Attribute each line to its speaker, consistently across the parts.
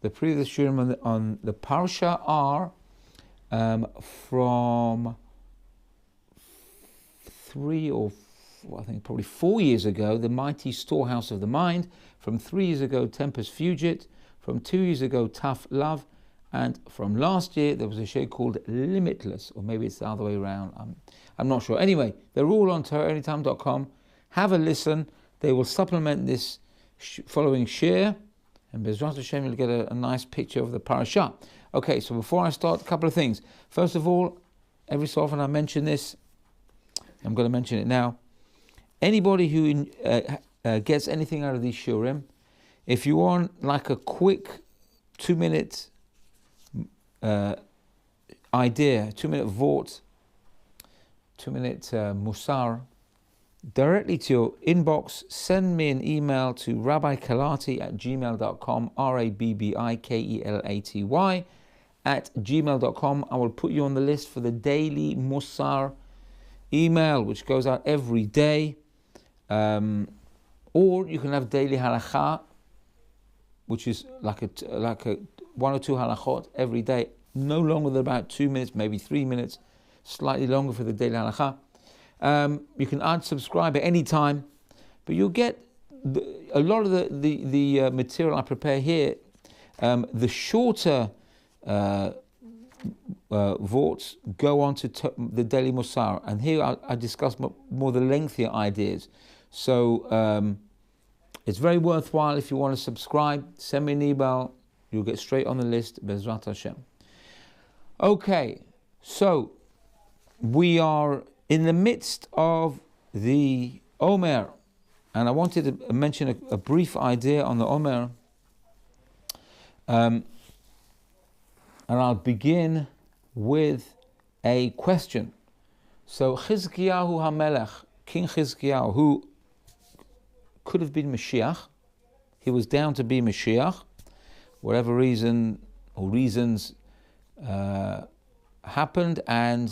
Speaker 1: the previous shiurim on the parsha are from 3 or 4, I think probably 4 years ago, the mighty storehouse of the mind. From 3 years ago, Tempest Fugit. From 2 years ago, Tough Love. And from last year, there was a show called Limitless, or maybe it's the other way around. I'm not sure. Anyway, they're all on TorahAnytime.com. Have a listen. They will supplement this following share, and Bezrat Hashem, you'll get a nice picture of the parasha. Okay, so before I start, a couple of things. First of all, every so often I mention this. I'm going to mention it now. Anybody who gets anything out of these shurim, if you want like a quick 2-minute idea, 2-minute vort, 2-minute musar, directly to your inbox, send me an email to rabbikelati@gmail.com, RABBIKELATY @gmail.com. I will put you on the list for the daily musar email, which goes out every day. Or you can have daily halakha, which is like a 1 or 2 halachot every day, no longer than about 2 minutes, maybe 3 minutes, slightly longer for the daily halakha. You can unsubscribe at any time, but you'll get a lot of the material I prepare here. The shorter vorts go on to the daily musar, and here I discuss more the lengthier ideas. So it's very worthwhile. If you want to subscribe, send me an email. You'll get straight on the list, Bezrat Hashem. Okay, so we are in the midst of the Omer, and I wanted to mention a brief idea on the Omer. And I'll begin with a question. So Chizkiyahu HaMelech, King Chizkiyahu, who could have been Mashiach, he was down to be Mashiach, whatever reason or reasons happened, and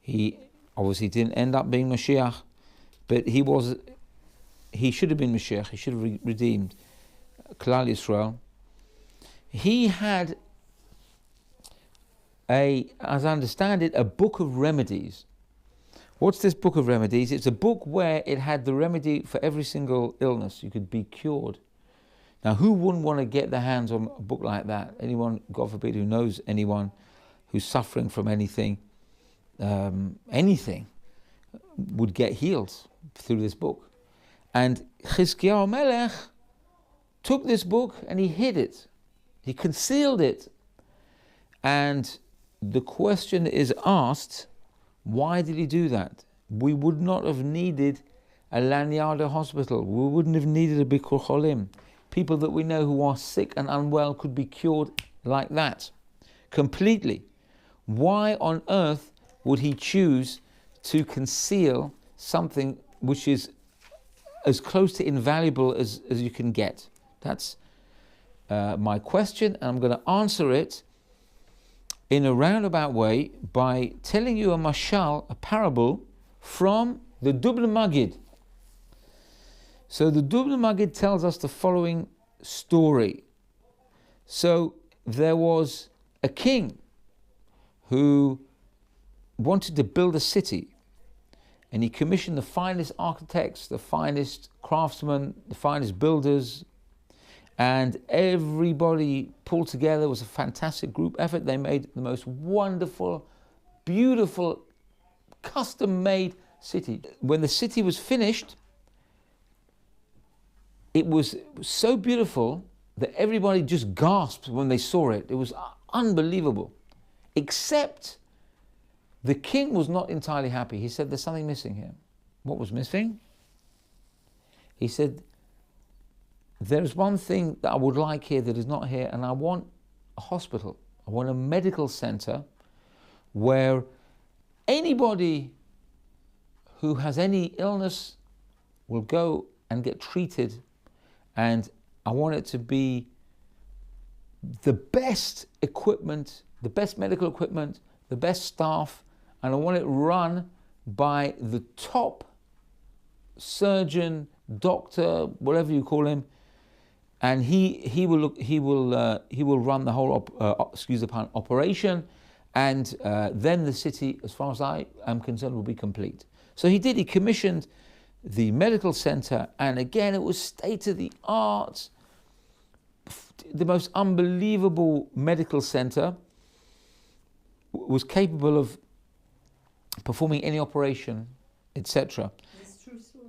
Speaker 1: he obviously didn't end up being Mashiach, but he should have been Mashiach, he should have redeemed Klal Yisrael. He had as I understand it, a book of remedies. What's this book of remedies? It's a book where it had the remedy for every single illness. You could be cured. Now, who wouldn't want to get their hands on a book like that? Anyone, God forbid, who knows anyone who's suffering from anything would get healed through this book. And Chizkiyahu Melech took this book and he hid it. He concealed it. And the question is asked, why did he do that? We would not have needed a Lanyarda hospital. We wouldn't have needed a Bikur Cholim. People that we know who are sick and unwell could be cured like that, completely. Why on earth would he choose to conceal something which is as close to invaluable as you can get? That's my question, and I'm going to answer it in a roundabout way by telling you a mashal, a parable from the Dubna Magid. So the Dubna Magid tells us the following story. So there was a king who wanted to build a city, and he commissioned the finest architects, the finest craftsmen, the finest builders, and everybody pulled together. It was a fantastic group effort. They made the most wonderful, beautiful, custom-made city. When the city was finished, it was so beautiful that everybody just gasped when they saw it. It was unbelievable. Except the king was not entirely happy. He said, there's something missing here. What was missing? He said, there's one thing that I would like here that is not here, and I want a hospital. I want a medical center where anybody who has any illness will go and get treated, and I want it to be the best equipment, the best medical equipment, the best staff, and I want it run by the top surgeon, doctor, whatever you call him, and he will run the whole operation, and then the city, as far as I am concerned, will be complete. So he did. He commissioned the medical center, and again, it was state of the art, the most unbelievable medical center. Was capable of performing any operation, etc.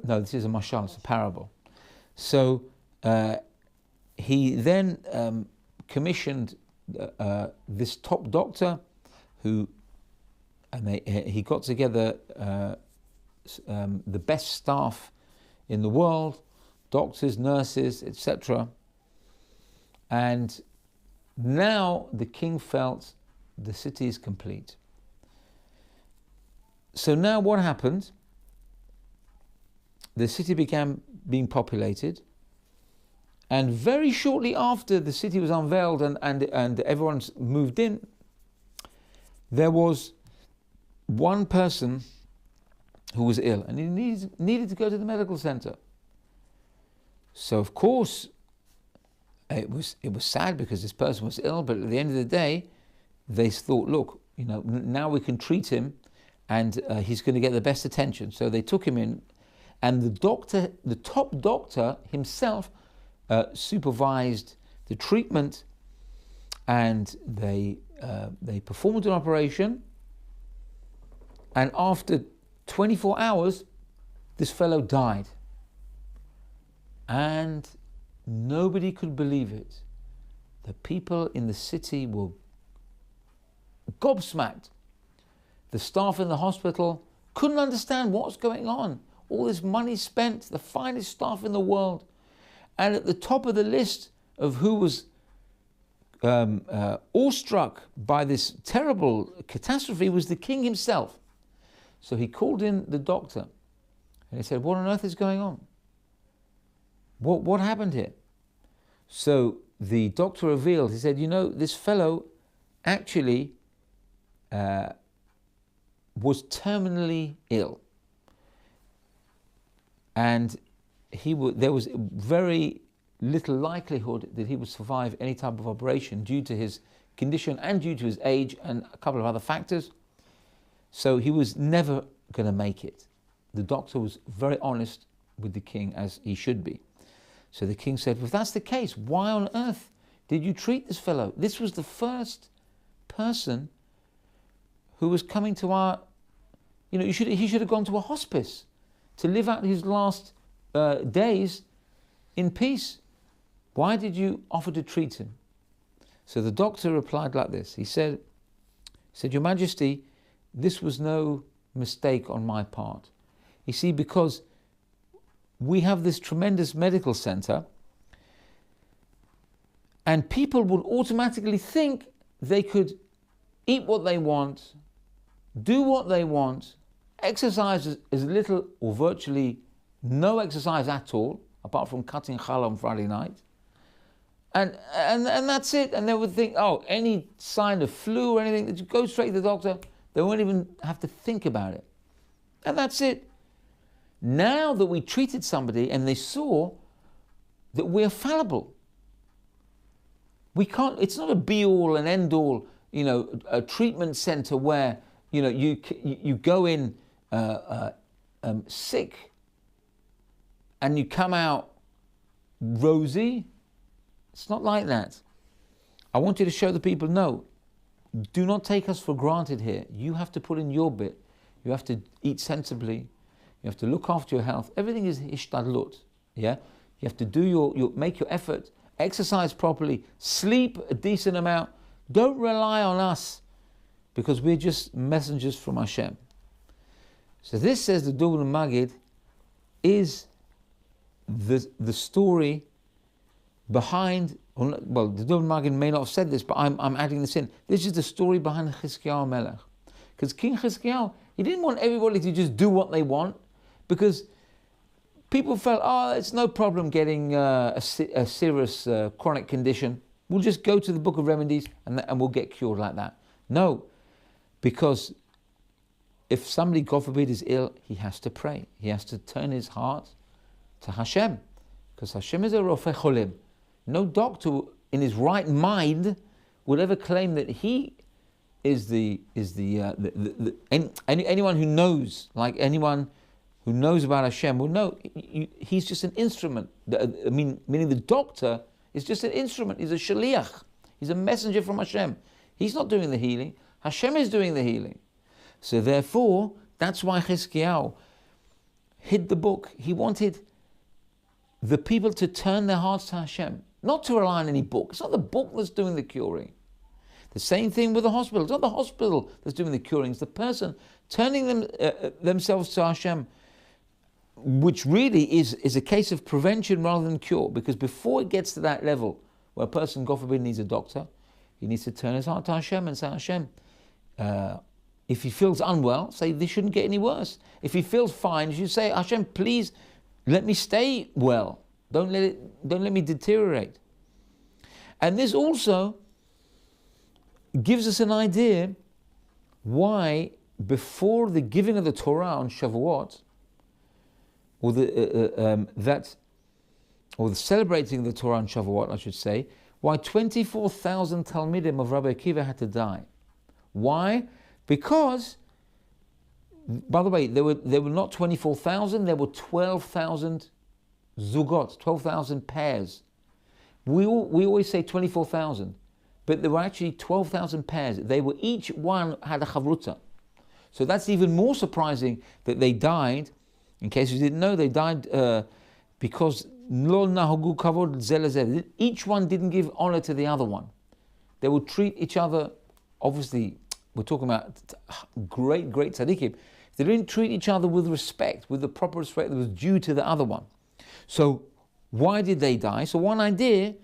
Speaker 1: No, this is a mashal, it's a parable. So he then commissioned this top doctor, he got together the best staff in the world, doctors, nurses, etc. And now the king felt the city is complete. So now what happened? The city began being populated, and very shortly after the city was unveiled and everyone moved in, there was one person who was ill, and he needed to go to the medical center. So of course it was sad because this person was ill, but at the end of the day they thought, look, now we can treat him, and he's going to get the best attention. So they took him in, and the top doctor himself supervised the treatment, and they performed an operation, and after 24 hours, this fellow died. And nobody could believe it. The people in the city were gobsmacked. The staff in the hospital couldn't understand what's going on. All this money spent, the finest staff in the world. And at the top of the list of who was awestruck by this terrible catastrophe was the king himself. So he called in the doctor and he said, what on earth is going on? What happened here? So the doctor revealed, he said, this fellow actually was terminally ill. And there was very little likelihood that he would survive any type of operation due to his condition and due to his age and a couple of other factors. So he was never going to make it. The doctor was very honest with the king, as he should be. So the king said, well, if that's the case, why on earth did you treat this fellow? This was the first person who was coming to our, he should have gone to a hospice to live out his last days in peace. Why did you offer to treat him? So the doctor replied like this. He said, Your Majesty, this was no mistake on my part. You see, because we have this tremendous medical center, and people would automatically think they could eat what they want, do what they want, exercise as little or virtually no exercise at all, apart from cutting challah on Friday night, and that's it. And they would think, any sign of flu or anything, that you go straight to the doctor. They won't even have to think about it, and that's it. Now that we treated somebody and they saw that we're fallible, we can't. It's not a be-all and end-all, a treatment center where you go in sick and you come out rosy. It's not like that. I want you to show the people, no, do not take us for granted here. You have to put in your bit. You have to eat sensibly. You have to look after your health. Everything is ishtadlut. Yeah? You have to do make your effort, exercise properly, sleep a decent amount. Don't rely on us, because we're just messengers from Hashem. So this, says the Dubn Magid, is the story behind, well, the Dubn Magid may not have said this, but I'm adding this in. This is the story behind Chizkiyahu Melech. Because King Chizkiyahu, he didn't want everybody to just do what they want, because people felt, it's no problem getting a serious chronic condition. We'll just go to the book of Remedies and we'll get cured like that. No, because if somebody, God forbid, is ill, he has to pray. He has to turn his heart to Hashem, because Hashem is a Rofei Cholim. No doctor in his right mind would ever claim that he is anyone who knows, like anyone who knows about Hashem will know he's just an instrument. Meaning the doctor is just an instrument. He's a shaliach. He's a messenger from Hashem. He's not doing the healing. Hashem is doing the healing. So therefore, that's why Chizkiyahu hid the book. He wanted the people to turn their hearts to Hashem, not to rely on any book. It's not the book that's doing the curing. The same thing with the hospital. It's not the hospital that's doing the curing. It's the person turning themselves to Hashem, which really is a case of prevention rather than cure. Because before it gets to that level where a person, God forbid, needs a doctor, he needs to turn his heart to Hashem and say, Hashem, if he feels unwell, say this shouldn't get any worse. If he feels fine, you should say, Hashem, please let me stay well. Don't let me deteriorate. And this also gives us an idea why before the giving of the Torah on Shavuot, or the celebrating the Torah on Shavuot, I should say, why 24,000 Talmidim of Rabbi Akiva had to die. Why? Because, by the way, there were not 24,000, there were 12,000 zugot, 12,000 pairs. We always say 24,000, but there were actually 12,000 pairs. They were, each one had a chavruta. So that's even more surprising that they died. In case you didn't know, they died because lo nahagu kavod zel lezel. Each one didn't give honor to the other one. They would treat each other, obviously, we're talking about great tzaddikim. They didn't treat each other with respect, with the proper respect that was due to the other one. So why did they die? So one idea,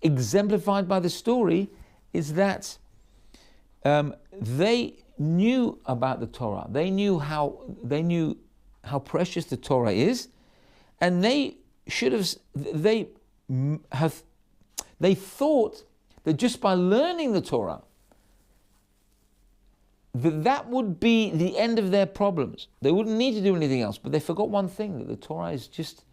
Speaker 1: exemplified by the story, is that they knew about the Torah. They knew how precious the Torah is, and they thought that just by learning the Torah, that would be the end of their problems. They wouldn't need to do anything else. But they forgot one thing, that the Torah is just,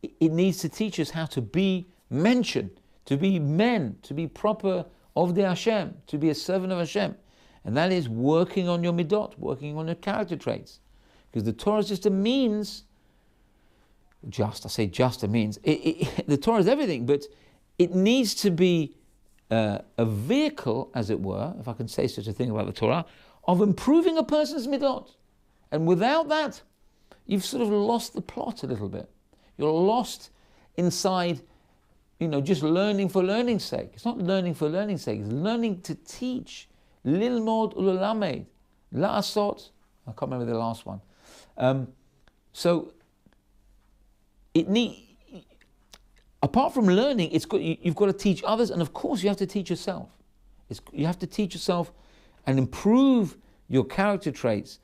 Speaker 1: it needs to teach us how to be mentioned, to be men, to be proper of the Hashem, to be a servant of Hashem. And that is working on your midot, working on your character traits. Because the Torah is just a means, a means. The Torah is everything, but it needs to be a vehicle, as it were, if I can say such a thing about the Torah, of improving a person's midot. And without that, you've sort of lost the plot a little bit. You're lost inside, just learning for learning's sake. It's not learning for learning's sake. It's learning to teach. Lilmod ulalamed. La'asot. I can't remember the last one. So apart from learning, you've got to teach others, and of course you have to teach yourself. You have to teach yourself and improve your character traits.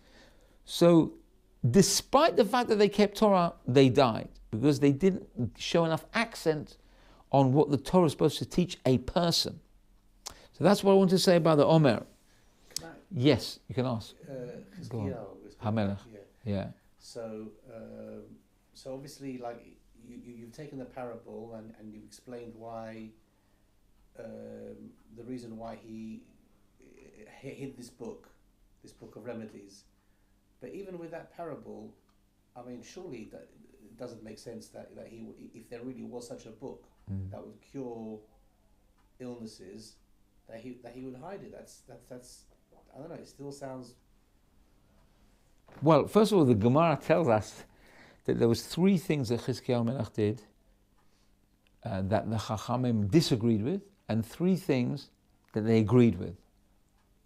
Speaker 1: So despite the fact that they kept Torah, they died because they didn't show enough accent on what the Torah is supposed to teach a person. So that's what I want to say about the Omer. Yes, you can ask. Hamelech. Yeah.
Speaker 2: So obviously, like you've taken the parable and you've explained why the reason why he hid this book of remedies. But even with that parable, I mean, surely that it doesn't make sense that he, if there really was such a book that would cure illnesses, that he would hide it. That's I don't know. It still sounds.
Speaker 1: Well, first of all, the Gemara tells us that there was three things that Chizkiyahu Melech did that the Chachamim disagreed with, and three things that they agreed with.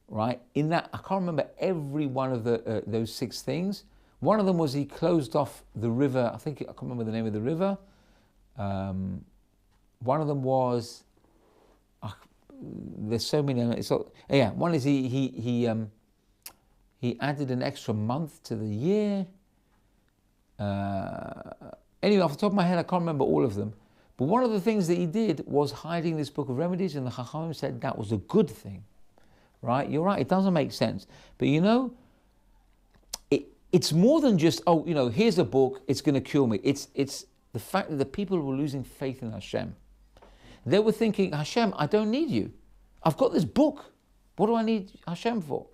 Speaker 1: Right? In that, I can't remember every one of those six things. One of them was he closed off the river. I can't remember the name of the river. One of them was. There's so many. One is he added an extra month to the year. Anyway, off the top of my head, I can't remember all of them. But one of the things that he did was hiding this book of remedies, and the Chachamim said that was a good thing. Right? You're right, it doesn't make sense. But it's more than just, here's a book, it's going to cure me. It's the fact that the people were losing faith in Hashem. They were thinking, Hashem, I don't need you. I've got this book. What do I need Hashem for?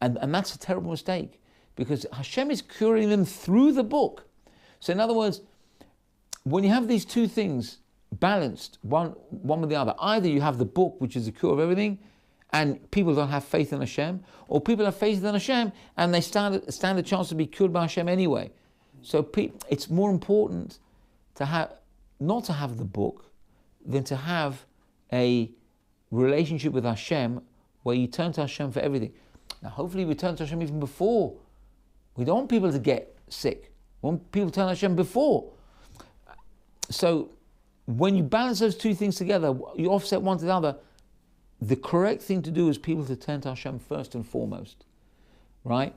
Speaker 1: And that's a terrible mistake, because Hashem is curing them through the book. So in other words, when you have these two things balanced, one with the other, either you have the book, which is the cure of everything, and people don't have faith in Hashem, or people have faith in Hashem and they stand a chance to be cured by Hashem anyway. So it's more important to not to have the book than to have a relationship with Hashem where you turn to Hashem for everything. Now hopefully we turn to Hashem even before. We don't want people to get sick. We want people to turn to Hashem before. So when you balance those two things together, you offset one to the other. The correct thing to do is people to turn to Hashem first and foremost, right?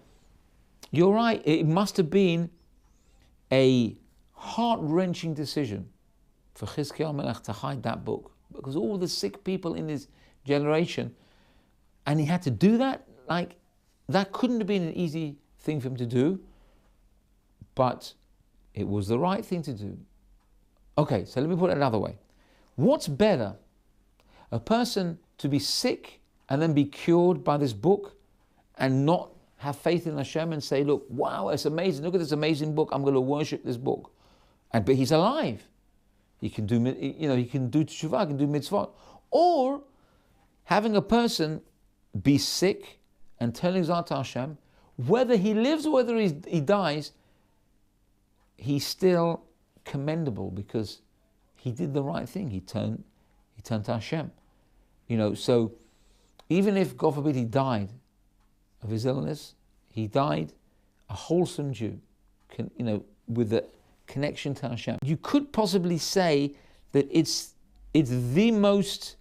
Speaker 1: You're right, it must have been a heart-wrenching decision for Chizkiyahu Melech to hide that book, because all the sick people in his generation, and he had to do that, like, that couldn't have been an easy thing for him to do, but it was the right thing to do. Okay, so let me put it another way. What's better? A person to be sick and then be cured by this book and not have faith in Hashem and say, look, wow, it's amazing. Look at this amazing book. I'm going to worship this book. But he's alive. He can do, he can do teshuvah, he can do mitzvot. Or having a person be sick and turning his heart to Hashem, whether he lives or whether he dies, he's still commendable because he did the right thing. He turned to Hashem. So even if, God forbid, he died of his illness, he died a wholesome Jew, with a connection to Hashem. You could possibly say that it's the most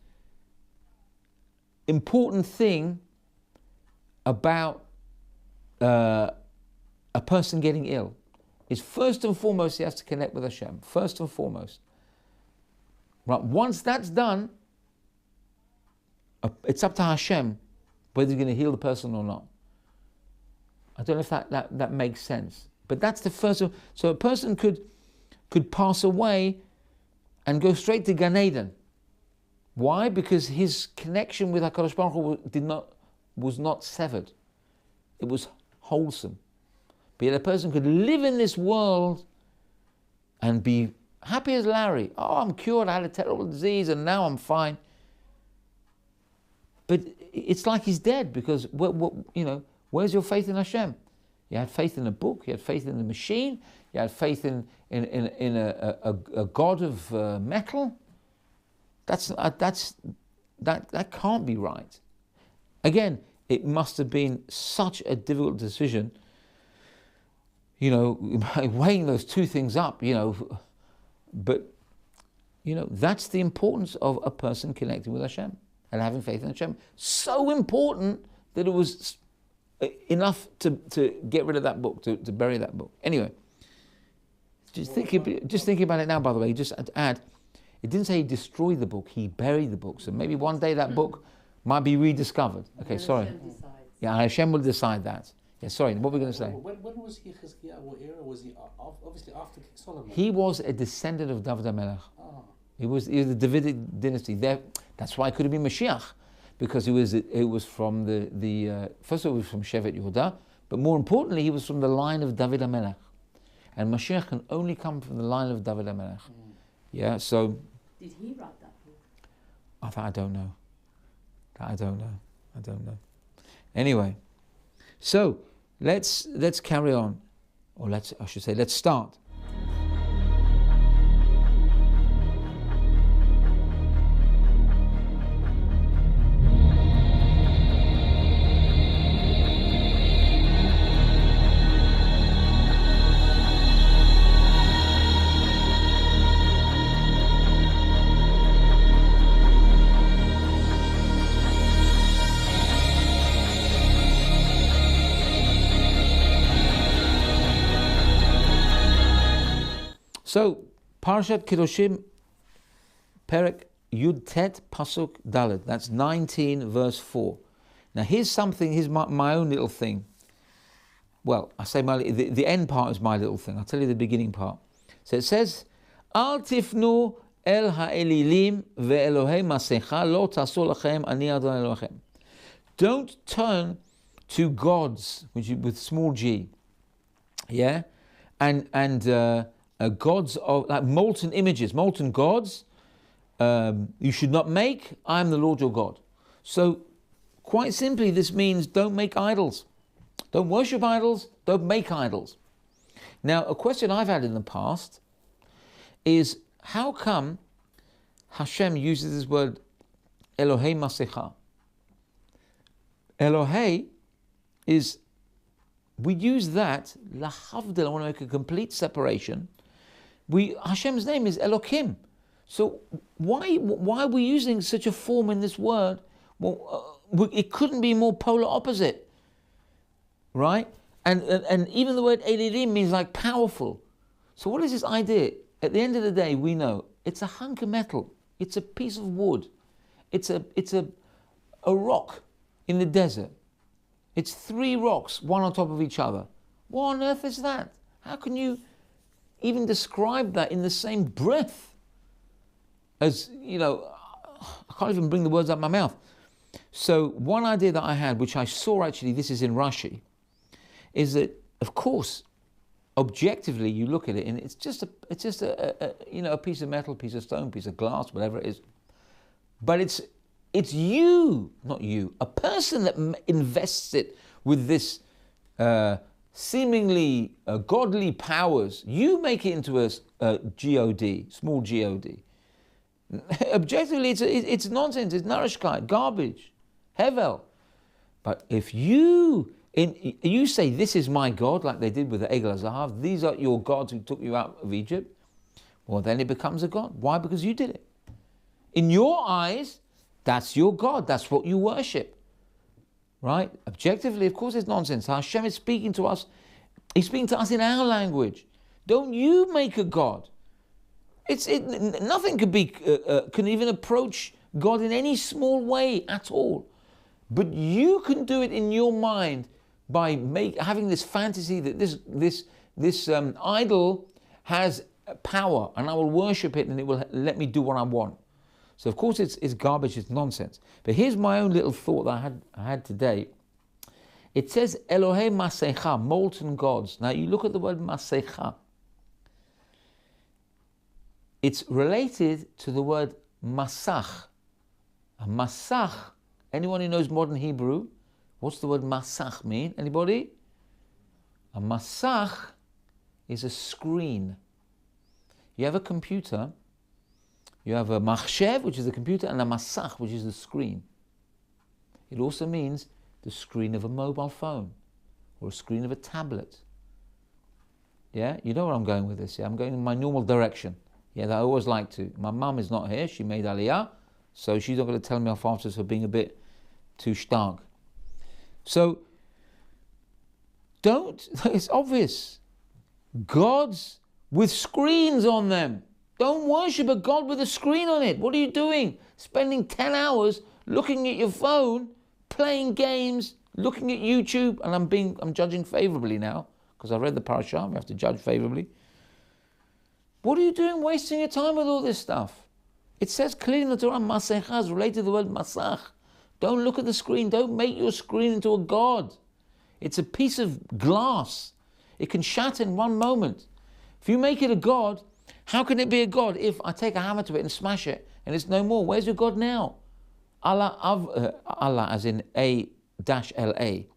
Speaker 1: important thing about a person getting ill. Is first and foremost he has to connect with Hashem. First and foremost. Right. Once that's done, it's up to Hashem whether he's going to heal the person or not. I don't know if that makes sense. But that's the first. So a person could pass away and go straight to Gan Eden. Why? Because his connection with HaKadosh Baruch Hu was not severed. It was wholesome. But yet a person could live in this world and be happy as Larry. Oh, I'm cured, I had a terrible disease and now I'm fine. But it's like he's dead, because where's your faith in Hashem? You had faith in a book, you had faith in the machine, you had faith in a god of metal. That can't be right. Again, it must have been such a difficult decision, weighing those two things up, but that's the importance of a person connecting with Hashem and having faith in Hashem. So important that it was enough to get rid of that book, to bury that book. Anyway, just thinking about it now, by the way, just to add, it didn't say he destroyed the book, he buried the book. So maybe one day that book might be rediscovered. Okay, sorry. Yeah, Hashem will decide that. Yeah, sorry, what were we going to say?
Speaker 2: When was he Chizkiyahu? What era was he? Obviously after King Solomon.
Speaker 1: He was a descendant of David HaMelech.
Speaker 2: Oh.
Speaker 1: He was the Davidic dynasty. That's why it could have been Mashiach, because it was from the first of all, he was from Shevet Yehuda, but more importantly, he was from the line of David HaMelech. And Mashiach can only come from the line of David HaMelech. Yeah, so...
Speaker 3: Did he write that book?
Speaker 1: I don't know. I don't know. Anyway, so let's carry on, or let's start. So, Parashat Kedoshim, Perek Yud Tet Pasuk Dalet. That's 19 verse 4. Now here's my own little thing. Well, I say the end part is my little thing. I'll tell you the beginning part. So it says, Al tifnu El ha'elilim ve'elohei masecha lo tasu lachem ani Adonai Elohechem. Don't turn to gods, which is with small g, yeah, and gods of like molten images, molten gods. You should not make. I am the Lord your God. So, quite simply, this means don't make idols, don't worship idols, don't make idols. Now, a question I've had in the past is how come Hashem uses this word Elohei Masecha? Elohei is, we use that, lahavdil, I want to make a complete separation. Hashem's name is Elokim. So why are we using such a form in this word? Well, it couldn't be more polar opposite, right? And even the word Elilim means like powerful. So what is this idea? At the end of the day, we know it's a hunk of metal. It's a piece of wood. It's a rock in the desert. It's 3 rocks, one on top of each other. What on earth is that? How can you even describe that in the same breath as, I can't even bring the words out of my mouth. So one idea that I had, which I saw actually, this is in Rashi, is that, of course, objectively you look at it and it's just a piece of metal, piece of stone, piece of glass, whatever it is. But it's you, not you, a person that invests it with this seemingly godly powers. You make it into a God, small God. Objectively, it's nonsense. It's narishkeit, garbage, hevel. But if you say this is my God, like they did with the Egel HaZahav, these are your gods who took you out of Egypt, well, then it becomes a God. Why? Because you did it. In your eyes, that's your God. That's what you worship. Right? Objectively, of course, it's nonsense. Hashem is speaking to us. He's speaking to us in our language. Don't you make a God. Nothing can even approach God in any small way at all. But you can do it in your mind by having this fantasy that this idol has power and I will worship it and it will let me do what I want. So of course it's garbage, it's nonsense. But here's my own little thought that I had today. It says Elohei Masecha, molten gods. Now you look at the word Masecha. It's related to the word Masach. A Masach, anyone who knows modern Hebrew, what's the word Masach mean? Anybody? A Masach is a screen. You have a computer, you have a machshev, which is the computer, and a Masach, which is the screen. It also means the screen of a mobile phone or a screen of a tablet. Yeah, you know where I'm going with this. Yeah, I'm going in my normal direction. Yeah, that I always like to. My mum is not here. She made Aliyah, so she's not going to tell me off afterwards for being a bit too stark. So, it's obvious. Gods with screens on them. Don't worship a God with a screen on it. What are you doing? Spending 10 hours looking at your phone, playing games, looking at YouTube, and I'm judging favorably now, because I read the parasha, we have to judge favorably. What are you doing wasting your time with all this stuff? It says clearly in the Torah, Masecha is related to the word Masach. Don't look at the screen. Don't make your screen into a god. It's a piece of glass. It can shatter in one moment. If you make it a god, how can it be a god if I take a hammer to it and smash it and it's no more? Where's your God now? Allah as in A-L-A.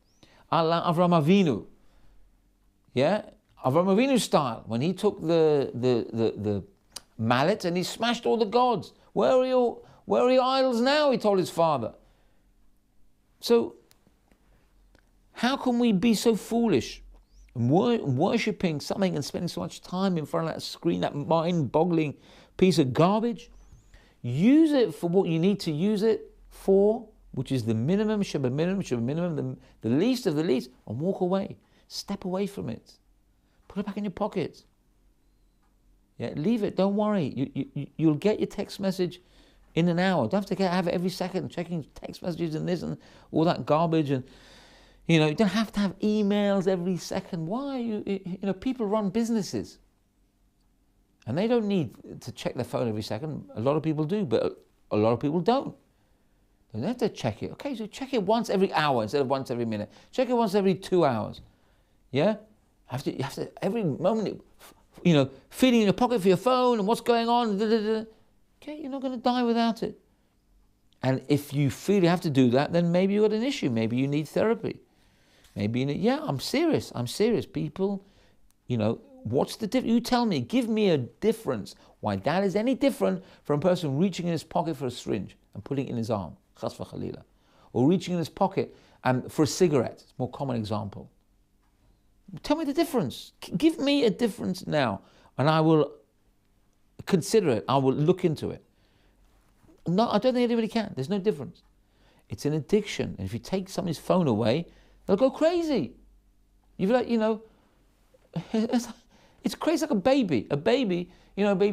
Speaker 1: Allah Avram Avinu. Yeah? Avram Avinu style, when he took the mallet and he smashed all the gods. Where are your idols now? He told his father. So, how can we be so foolish, worshipping something and spending so much time in front of that screen, that mind-boggling piece of garbage? Use it for what you need to use it for, which is the minimum, the least of the least, and walk away. Step away from it. Put it back in your pocket. Yeah, leave it. Don't worry. You'll get your text message in an hour. Don't have to have it every second, checking text messages and this and all that garbage. And you don't have to have emails every second. Why? People run businesses. And they don't need to check their phone every second. A lot of people do, but a lot of people don't. They don't have to check it. Okay, so check it once every hour instead of once every minute. Check it once every 2 hours. Yeah? You have to every moment, feeling in your pocket for your phone and what's going on. Okay, you're not going to die without it. And if you feel you have to do that, then maybe you've got an issue. Maybe you need therapy. Maybe you need, I'm serious. People, what's the difference? You tell me, give me a difference. Why that is any different from a person reaching in his pocket for a syringe and putting it in his arm, chas v'chalila. Or reaching in his pocket for a cigarette, it's a more common example. Tell me the difference. Give me a difference now, and I will consider it. I will look into it. No, I don't think anybody can. There's no difference. It's an addiction. And if you take somebody's phone away, they'll go crazy. It's crazy like a baby. A baby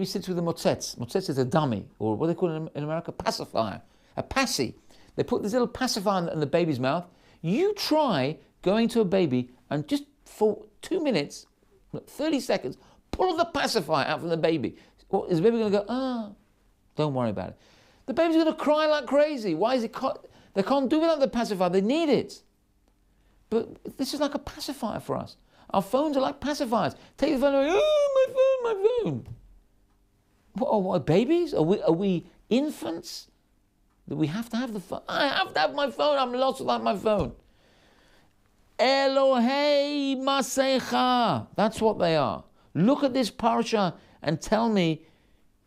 Speaker 1: sits with a motzetz. Motzetz is a dummy, or what they call it in America, pacifier. A passy. They put this little pacifier in the baby's mouth. You try going to a baby and just for 2 minutes, 30 seconds, pull the pacifier out from the baby. Is the baby going to go, don't worry about it. The baby's going to cry like crazy. Why is it? They can't do without the pacifier. They need it. But this is like a pacifier for us. Our phones are like pacifiers. Take the phone away, my phone. What, babies? Are we infants? That we have to have the phone? I have to have my phone. I'm lost without my phone. Elohei Masecha. That's what they are. Look at this parasha and tell me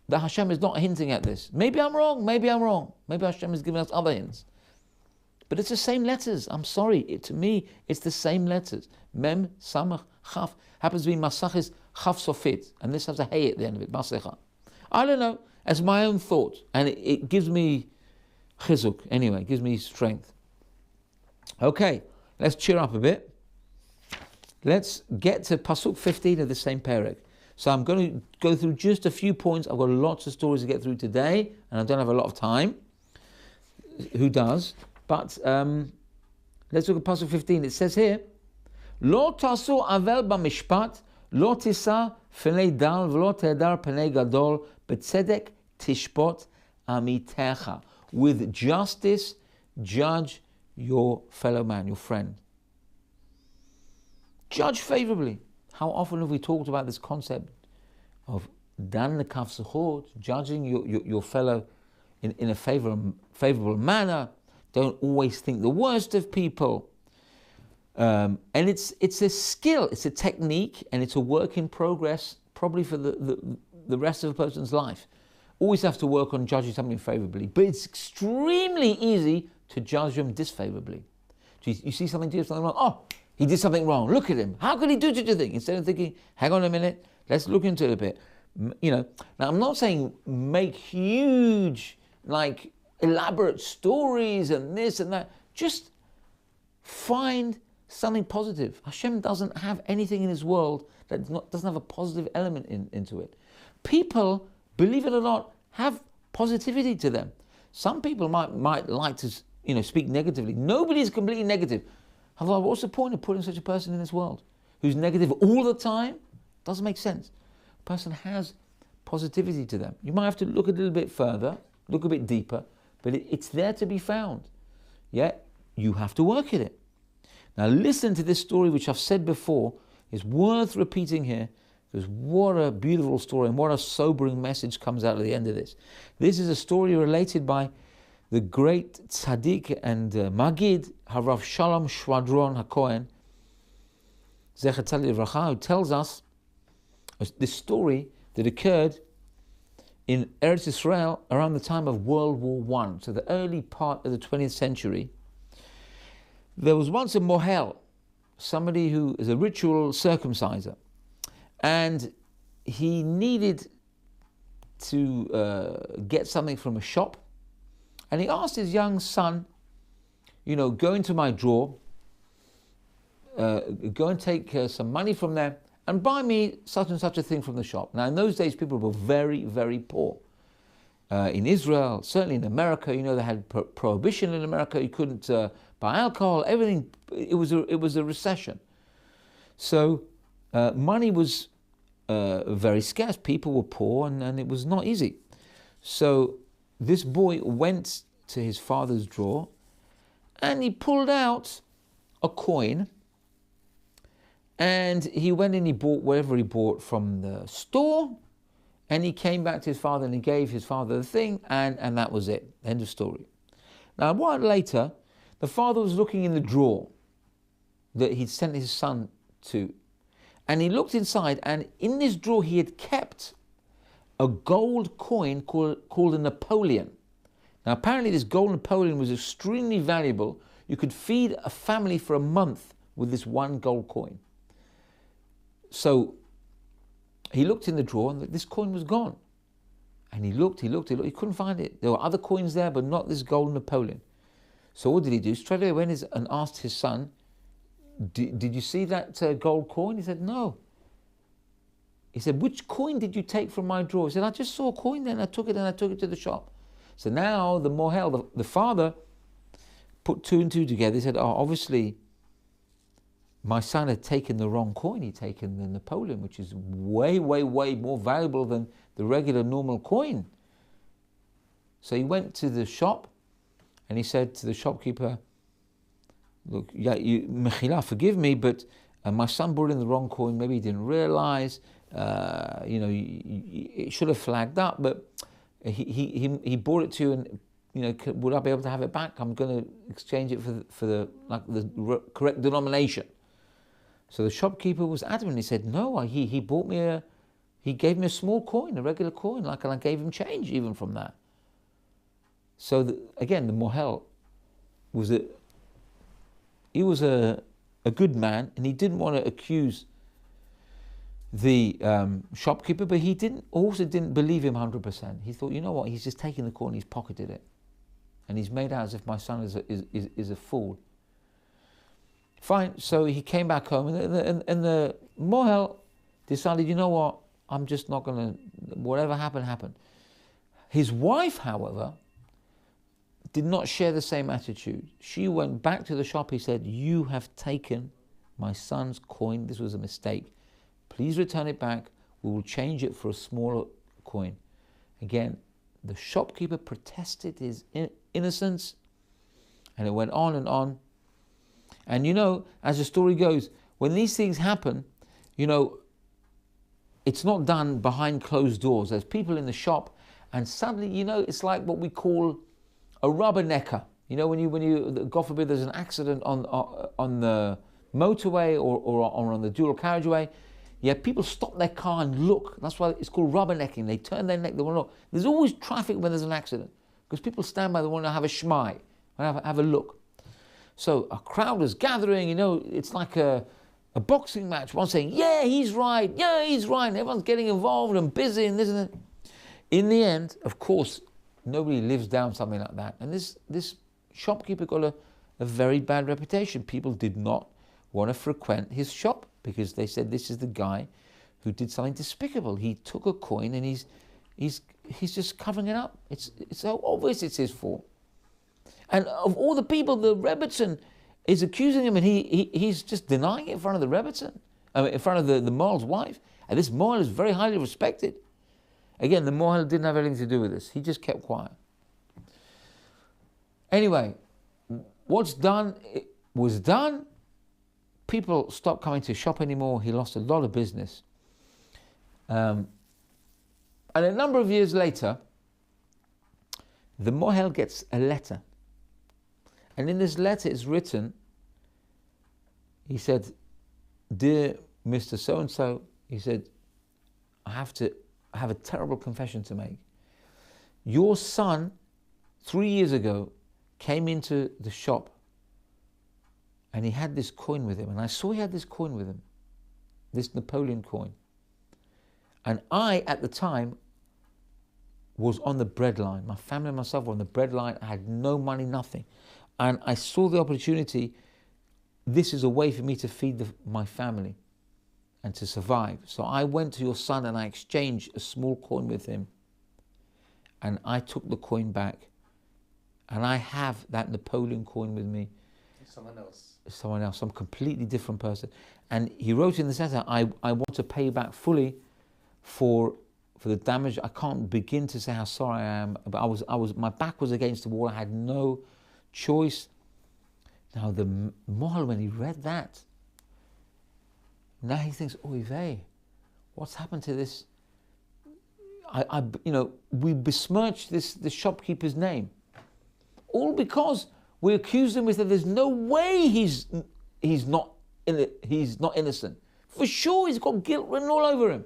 Speaker 1: that Hashem is not hinting at this. Maybe I'm wrong. Maybe Hashem is giving us other hints. But it's the same letters. I'm sorry. To me, it's the same letters. Mem, Samach, Chaf. Happens to be Masachis, Chaf Sofit. And this has a hey at the end of it. Masecha. I don't know. It's my own thought. And it gives me chizuk. Anyway, it gives me strength. Okay. Let's cheer up a bit. Let's get to Pasuk 15 of the same perek. So I'm going to go through just a few points. I've got lots of stories to get through today, and I don't have a lot of time. Who does? But let's look at Pasuk 15. It says here, Lo tasu avel b'mishpat, lo tisa fenei dal, v'lo te'edar penei gadol, b'tzedek tishpot amitecha. With justice, judge your fellow man, your friend. Judge favorably. How often have we talked about this concept of dan lekaf zechut, judging your fellow in a favorable manner? Don't always think the worst of people. And it's a skill, it's a technique, and it's a work in progress, probably for the rest of a person's life. Always have to work on judging something favorably, but it's extremely easy to judge them disfavorably. You see something, do something wrong. Oh, he did something wrong. Look at him. How could he do such a thing? Instead of thinking, hang on a minute, let's look into it a bit. Now I'm not saying make huge, elaborate stories and this and that. Just find something positive. Hashem doesn't have anything in his world that doesn't have a positive element into it. People, believe it or not, have positivity to them. Some people might like to speak negatively. Nobody is completely negative. Otherwise, what's the point of putting such a person in this world who's negative all the time? Doesn't make sense. A person has positivity to them. You might have to look a little bit further, look a bit deeper, but it's there to be found. Yeah, you have to work at it. Now listen to this story, which I've said before, is worth repeating here, because what a beautiful story and what a sobering message comes out at the end of this. This is a story related by the great tzaddik and Magid, Harav Shalom Shwadron HaKohen, Zecher Tzaddik Livracha, who tells us this story that occurred in Eretz Israel around the time of World War I, so the early part of the 20th century. There was once a mohel, somebody who is a ritual circumciser, and he needed to get something from a shop, and he asked his young son, go into my drawer, go and take some money from there and buy me such and such a thing from the shop. Now in those days people were very, very poor. In Israel, certainly in America, they had prohibition in America. You couldn't buy alcohol, everything. It was a recession. So money was very scarce. People were poor, and it was not easy. So this boy went to his father's drawer, and he pulled out a coin, and he went and he bought whatever he bought from the store, and he came back to his father and he gave his father the thing, and that was it. End of story. Now, a while later, the father was looking in the drawer that he'd sent his son to, and he looked inside, and in this drawer he had kept a gold coin called a Napoleon. Now, apparently this gold Napoleon was extremely valuable. You could feed a family for a month with this one gold coin. So he looked in the drawer, and this coin was gone. And he looked, he couldn't find it. There were other coins there, but not this gold Napoleon. So what did he do? Straight away went and asked his son, did you see that gold coin? He said, no. He said, which coin did you take from my drawer? He said, I just saw a coin then, I took it to the shop. So now the mohel, the father, put two and two together. He said, oh, obviously my son had taken the wrong coin. He'd taken the Napoleon, which is way, way, way more valuable than the regular normal coin. So he went to the shop and he said to the shopkeeper, look, yeah, Mechila, forgive me, but my son brought in the wrong coin. Maybe he didn't realize, it should have flagged up, but he brought it to you, and would I be able to have it back? I'm going to exchange it for the correct denomination. So the shopkeeper was adamant. He said, no, he bought me he gave me a small coin, a regular coin, and I gave him change even from that. So again, the mohel was a good man, and he didn't want to accuse the shopkeeper, but he also didn't believe him 100%. He thought, you know what, he's just taken the coin, he's pocketed it, and he's made out as if my son is a fool. Fine, so he came back home, and the mohel decided, you know what, I'm just not going to, whatever happened, happened. His wife, however, did not share the same attitude. She went back to the shop. He said, you have taken my son's coin. This was a mistake. Please return it back. We will change it for a smaller coin. Again, the shopkeeper protested his innocence, and it went on and on. And as the story goes, when these things happen, it's not done behind closed doors. There's people in the shop, and suddenly, it's like what we call a rubbernecker. When you God forbid, there's an accident on the motorway or on the dual carriageway. Yeah, people stop their car and look. That's why it's called rubbernecking. They turn their neck. They want to look. There's always traffic when there's an accident because people stand by. They want to have a shmai, have a look. So a crowd is gathering. It's like a boxing match. One saying, "Yeah, he's right. Yeah, he's right." And everyone's getting involved and busy and this and that. In the end, of course, nobody lives down something like that. And this shopkeeper got a very bad reputation. People did not want to frequent his shop because they said this is the guy who did something despicable. He took a coin and he's just covering it up. It's so obvious it's his fault. And of all the people, the Rebbitzin is accusing him, and he's just denying it in front of the Rebbitzin, in front of the Mohel's wife. And this Mohel is very highly respected. Again, the Mohel didn't have anything to do with this. He just kept quiet. Anyway, what's done was done. People stopped coming to shop anymore. He lost a lot of business. And a number of years later, the Mohel gets a letter. And in this letter it's written, he said, "Dear Mr. So-and-so," he said, I have a terrible confession to make. Your son, 3 years ago, came into the shop and he had this coin with him. And I saw he had this coin with him, this Napoleon coin. And I, at the time, was on the breadline. My family and myself were on the breadline. I had no money, nothing. And I saw the opportunity. This is a way for me to feed my family and to survive. So I went to your son and I exchanged a small coin with him. And I took the coin back. And I have that Napoleon coin with me.
Speaker 2: Someone else.
Speaker 1: Some completely different person. And he wrote in this letter, I want to pay you back fully for the damage. I can't begin to say how sorry I am. But my back was against the wall. I had no choice. Now the Mohel, when he read that, now he thinks, oy vey, what's happened to this? We besmirched this shopkeeper's name, all because we accused him. We said, there's no way he's not innocent. For sure, he's got guilt written all over him.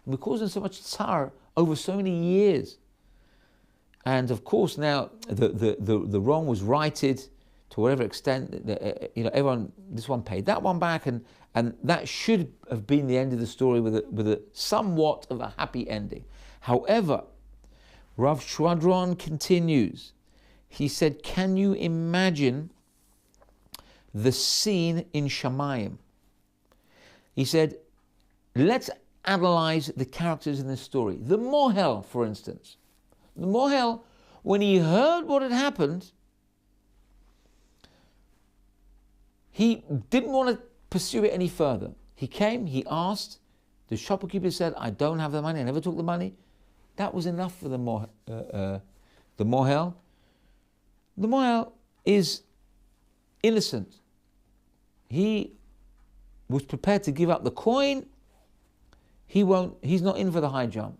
Speaker 1: And we caused him so much tsar over so many years. And of course, now the wrong was righted to whatever extent. Everyone, this one paid that one back, and that should have been the end of the story with a somewhat of a happy ending. However, Rav Shwadron continues. He said, can you imagine the scene in Shamayim? He said, let's analyze the characters in this story. The Mohel, for instance. The Mohel, when he heard what had happened, he didn't want to pursue it any further. He came, he asked, the shopkeeper said, I don't have the money, I never took the money. That was enough for the Mohel. The Mohel is innocent. He was prepared to give up the coin. He's not in for the high jump.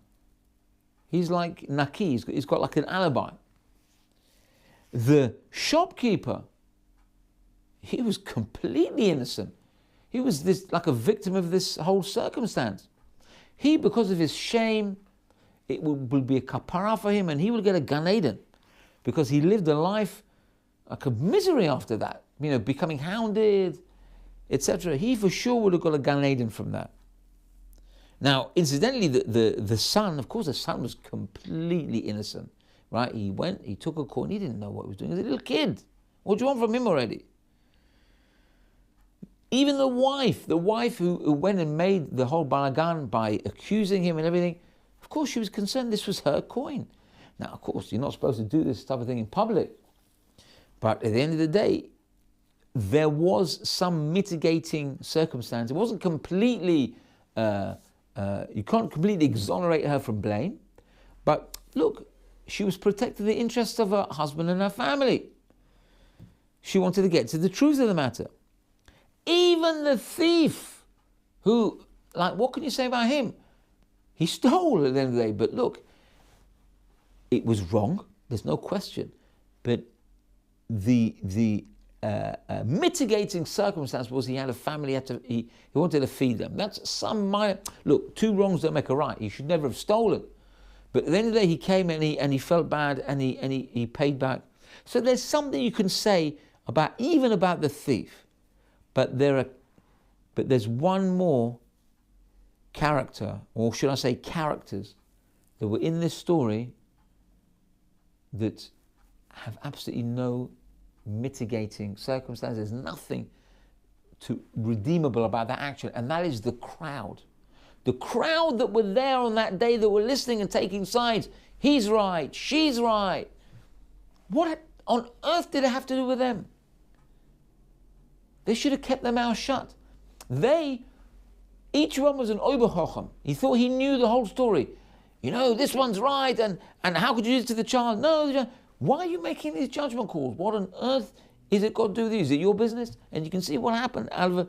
Speaker 1: He's like Naki, he's got like an alibi. The shopkeeper, he was completely innocent. He was like a victim of this whole circumstance. He, because of his shame, it will be a kapara for him, and he will get a Gan Eden, because he lived a life like a misery after that, becoming hounded, etc. He for sure would have got a Gan Eden from that. Now, incidentally, the son, of course, the son was completely innocent, right? He went, he took a coin, he didn't know what he was doing. He was a little kid. What do you want from him already? Even the wife who went and made the whole balagan by accusing him and everything, of course she was concerned this was her coin. Now, of course, you're not supposed to do this type of thing in public. But at the end of the day, there was some mitigating circumstance. It wasn't completely, you can't completely exonerate her from blame. But look, she was protecting the interests of her husband and her family. She wanted to get to the truth of the matter. Even the thief, who, what can you say about him? He stole at the end of the day. But look, it was wrong. There's no question. But the mitigating circumstance was he had a family. He wanted to feed them. That's some minor. Look, two wrongs don't make a right. He should never have stolen. But at the end of the day, he came and he felt bad and he paid back. So there's something you can say about the thief. But there's one more character, or should I say characters, that were in this story that have absolutely no mitigating circumstances. There's nothing redeemable about that action, and that is the crowd. The crowd that were there on that day, that were listening and taking sides. He's right, she's right. What on earth did it have to do with them? They should have kept their mouth shut. Each one was an oberchochem. He thought he knew the whole story. This one's right, and how could you do this to the child? No, why are you making these judgment calls? What on earth is it got to do with you? Is it your business? And you can see what happened out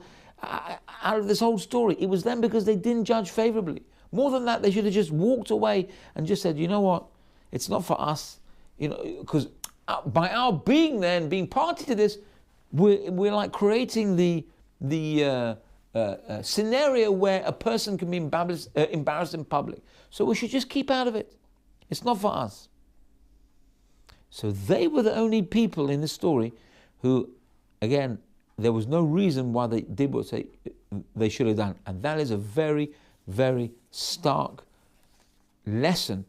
Speaker 1: of this whole story. It was them because they didn't judge favorably. More than that, they should have just walked away and just said, you know what? It's not for us. Because by our being there and being party to this, we're like creating the scenario where a person can be embarrassed in public. So we should just keep out of it. It's not for us. So they were the only people in this story who, again, there was no reason why they did what they should have done. And that is a very, very stark lesson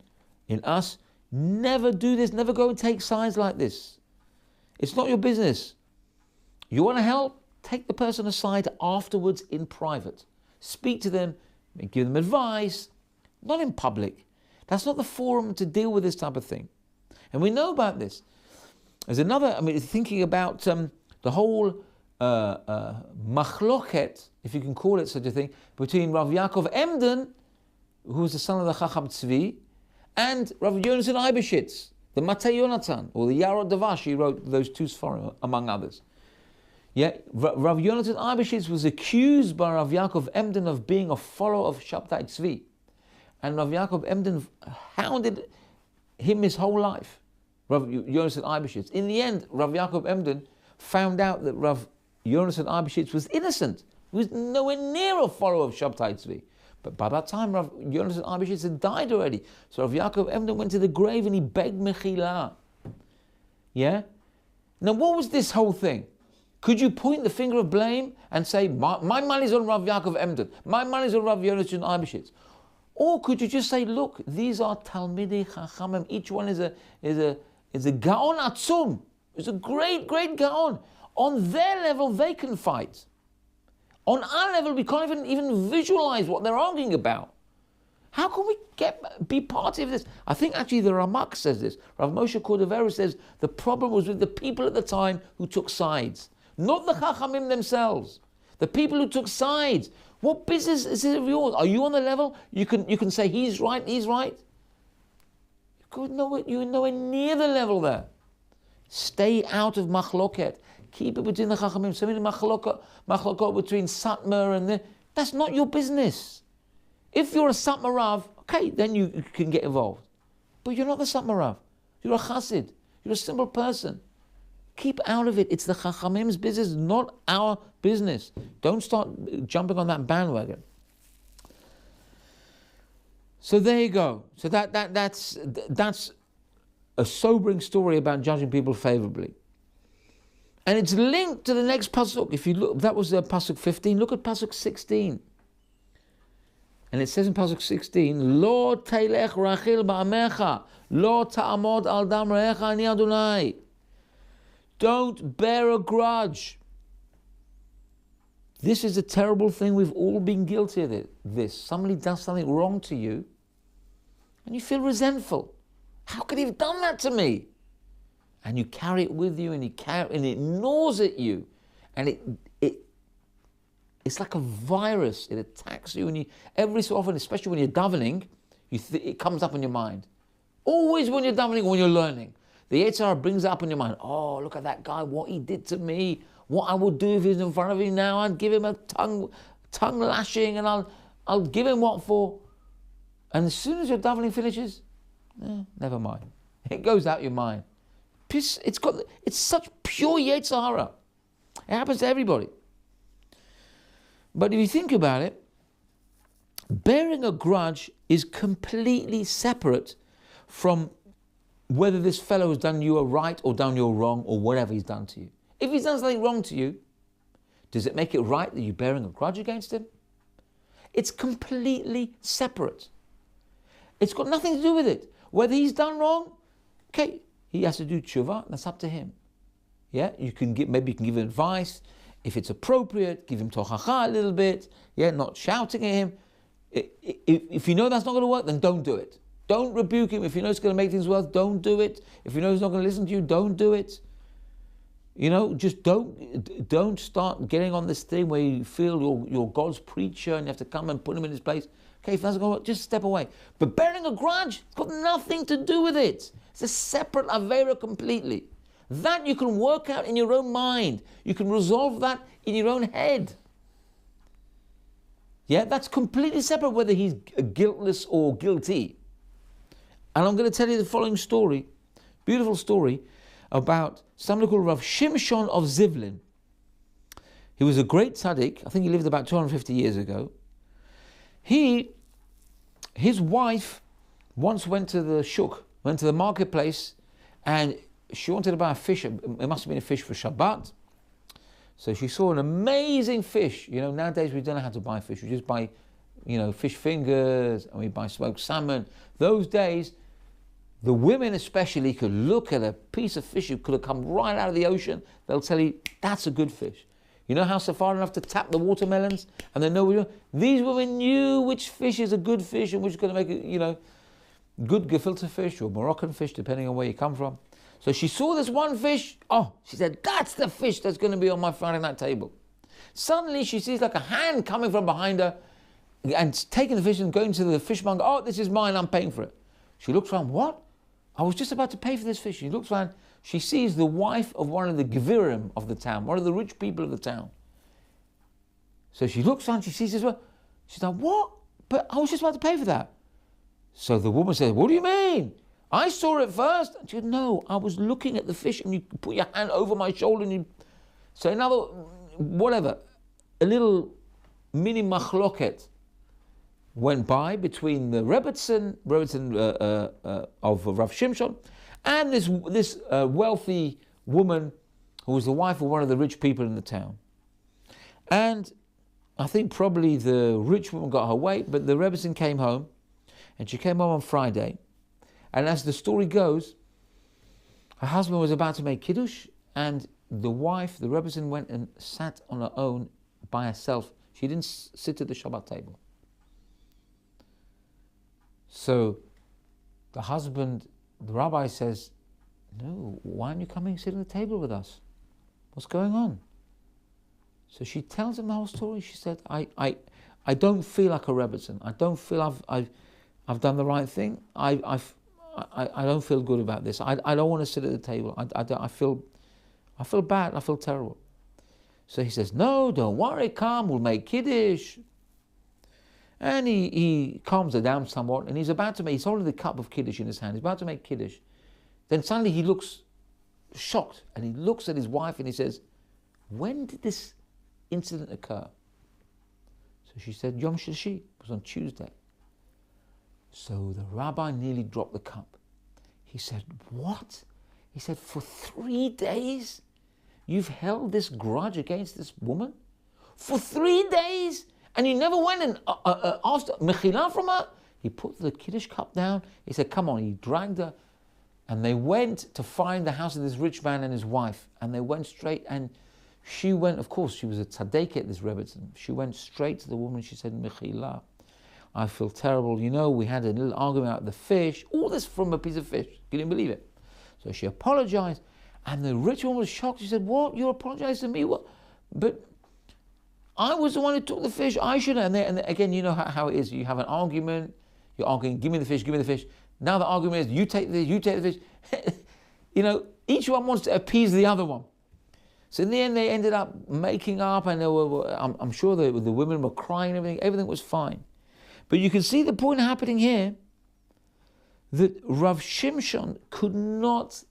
Speaker 1: in us. Never do this. Never go and take sides like this. It's not your business. You want to help? Take the person aside afterwards in private. Speak to them, give them advice, not in public. That's not the forum to deal with this type of thing. And we know about this. There's another, thinking about the whole machloket, if you can call it such a thing, between Rav Yaakov Emden who was the son of the Chacham Tzvi, and Rav Yonasan Eibeshitz, the Matei Yonatan, or the Yarot Davash. He wrote those two Sforim, among others. Yeah, Rav Yonasan Eibeshitz was accused by Rav Yaakov Emden of being a follower of Shabtai Tzvi. And Rav Yaakov Emden hounded him his whole life, Rav Yonasan Eibeshitz. In the end, Rav Yaakov Emden found out that Rav Yonasan Eibeshitz was innocent. He was nowhere near a follower of Shabtai Tzvi. But by that time, Rav Yonasan Eibeshitz had died already. So Rav Yaakov Emden went to the grave and he begged Mechila. Yeah? Now what was this whole thing? Could you point the finger of blame and say, my money's on Rav Yaakov Emden, my money's on Rav Yonasan Eibeshitz? Or could you just say, look, these are Talmidei Chachamim, each one is a Gaon Atzum, it's a great, great Gaon. On their level, they can fight. On our level, we can't even visualize what they're arguing about. How can we be part of this? I think actually the Ramak says this. Rav Moshe Cordovero says the problem was with the people at the time who took sides, not the Chachamim themselves. The people who took sides. What business is it of yours? Are you on the level? You can say he's right, he's right. You're nowhere near the level there. Stay out of machloket. Keep it between the Chachamim. So many machlokot between Satmar and the... That's not your business. If you're a Satmar Rav, okay, then you can get involved. But you're not the Satmar Rav. You're a Chassid. You're a simple person. Keep out of it. It's the Chachamim's business, not our business. Don't start jumping on that bandwagon. So there you go. So that's a sobering story about judging people favorably. And it's linked to the next pasuk. If you look, that was pasuk 15. Look at pasuk 16. And it says in pasuk 16, Lo teilech rachil ba'amecha, lo ta'amod al dam re'echa ani Adonai. Don't bear a grudge. This is a terrible thing. We've all been guilty of this. Somebody does something wrong to you, and you feel resentful. How could he have done that to me? And you carry it with you, and it gnaws at you, and it's like a virus. It attacks you, and every so often, especially when you're davening, it comes up in your mind. Always when you're davening, when you're learning, the Yetzer Hara brings it up in your mind. Oh, look at that guy! What he did to me! What I would do if he's in front of me now? I'd give him a tongue lashing, and I'll give him what for. And as soon as your davening finishes, never mind. It goes out your mind. It's such pure Yetzer Hara. It happens to everybody. But if you think about it, bearing a grudge is completely separate from whether this fellow has done you a right or done you a wrong or whatever he's done to you. If he's done something wrong to you, does it make it right that you're bearing a grudge against him? It's completely separate. It's got nothing to do with it. Whether he's done wrong, okay, he has to do tshuva, that's up to him. Yeah, maybe you can give him advice. If it's appropriate, give him tochacha a little bit. Yeah, not shouting at him. If you know that's not going to work, then don't do it. Don't rebuke him. If you know it's going to make things worse, don't do it. If you know he's not going to listen to you, don't do it. You know, just don't start getting on this thing where you feel you're God's preacher and you have to come and put him in his place. Okay, if that's going to work, just step away. But bearing a grudge, it's got nothing to do with it. It's a separate avera completely. That you can work out in your own mind. You can resolve that in your own head. Yeah, that's completely separate whether he's guiltless or guilty. And I'm going to tell you the following story, beautiful story, about somebody called Rav Shimshon of Zivlin. He was a great tzaddik. I think he lived about 250 years ago. His wife once went to the shuk, went to the marketplace, and she wanted to buy a fish. It must have been a fish for Shabbat. So she saw an amazing fish. You know, nowadays we don't know how to buy fish. We just buy, fish fingers, and we buy smoked salmon. Those days, the women especially could look at a piece of fish that could have come right out of the ocean. They'll tell you, that's a good fish. You know how so far enough to tap the watermelons? And they know, these women knew which fish is a good fish and which is going to make it, good gefilte fish or Moroccan fish, depending on where you come from. So she saw this one fish. Oh, she said, that's the fish that's going to be on my Friday night table. Suddenly she sees like a hand coming from behind her, and taking the fish and going to the fishmonger. Oh, this is mine, I'm paying for it. She looks around, what? I was just about to pay for this fish. She looks around, she sees the wife of one of the Gevirim of the town, one of the rich people of the town. So she looks around, she sees this one. She's like, what? But I was just about to pay for that. So the woman says, what do you mean? I saw it first. And she said, no, I was looking at the fish and you put your hand over my shoulder and you... So another, whatever, a little mini machloket went by between the Rebbetzin of Rav Shimshon and this wealthy woman who was the wife of one of the rich people in the town. And I think probably the rich woman got her way, but the Rebbetzin came home, and she came home on Friday. And as the story goes, her husband was about to make Kiddush, and the wife, the Rebbetzin, went and sat on her own by herself. She didn't sit at the Shabbat table. So the husband, the rabbi says, no, why aren't you coming and sitting at the table with us? What's going on? So she tells him the whole story. She said, I don't feel like a Rebbetzin. I don't feel I've done the right thing. I don't feel good about this. I don't want to sit at the table. I feel bad. I feel terrible. So he says, no, don't worry, come, we'll make Kiddush. And he calms her down somewhat, and he's holding the cup of Kiddush in his hand. He's about to make Kiddush. Then suddenly he looks shocked, and he looks at his wife and he says, when did this incident occur? So she said, Yom Shlishi, it was on Tuesday. So the rabbi nearly dropped the cup. He said, what? He said, for 3 days you've held this grudge against this woman? For 3 days? And you never went and asked Mechila from her? He put the Kiddush cup down. He said, come on. He dragged her. And they went to find the house of this rich man and his wife. And they went straight, and she went, of course, she was a tzaddiket, this Rebbetzin. She went straight to the woman. She said, Mechila, I feel terrible. You know, we had a little argument about the fish. All this from a piece of fish. You didn't believe it. So she apologized. And the rich woman was shocked. She said, what? You apologized to me? What? But I was the one who took the fish. I should have. And again, you know how it is. You have an argument. You're arguing, give me the fish, give me the fish. Now the argument is, you take the fish. You know, each one wants to appease the other one. So in the end, they ended up making up, and I'm sure the women were crying and everything was fine. But you can see the point happening here, that Rav Shimshon could not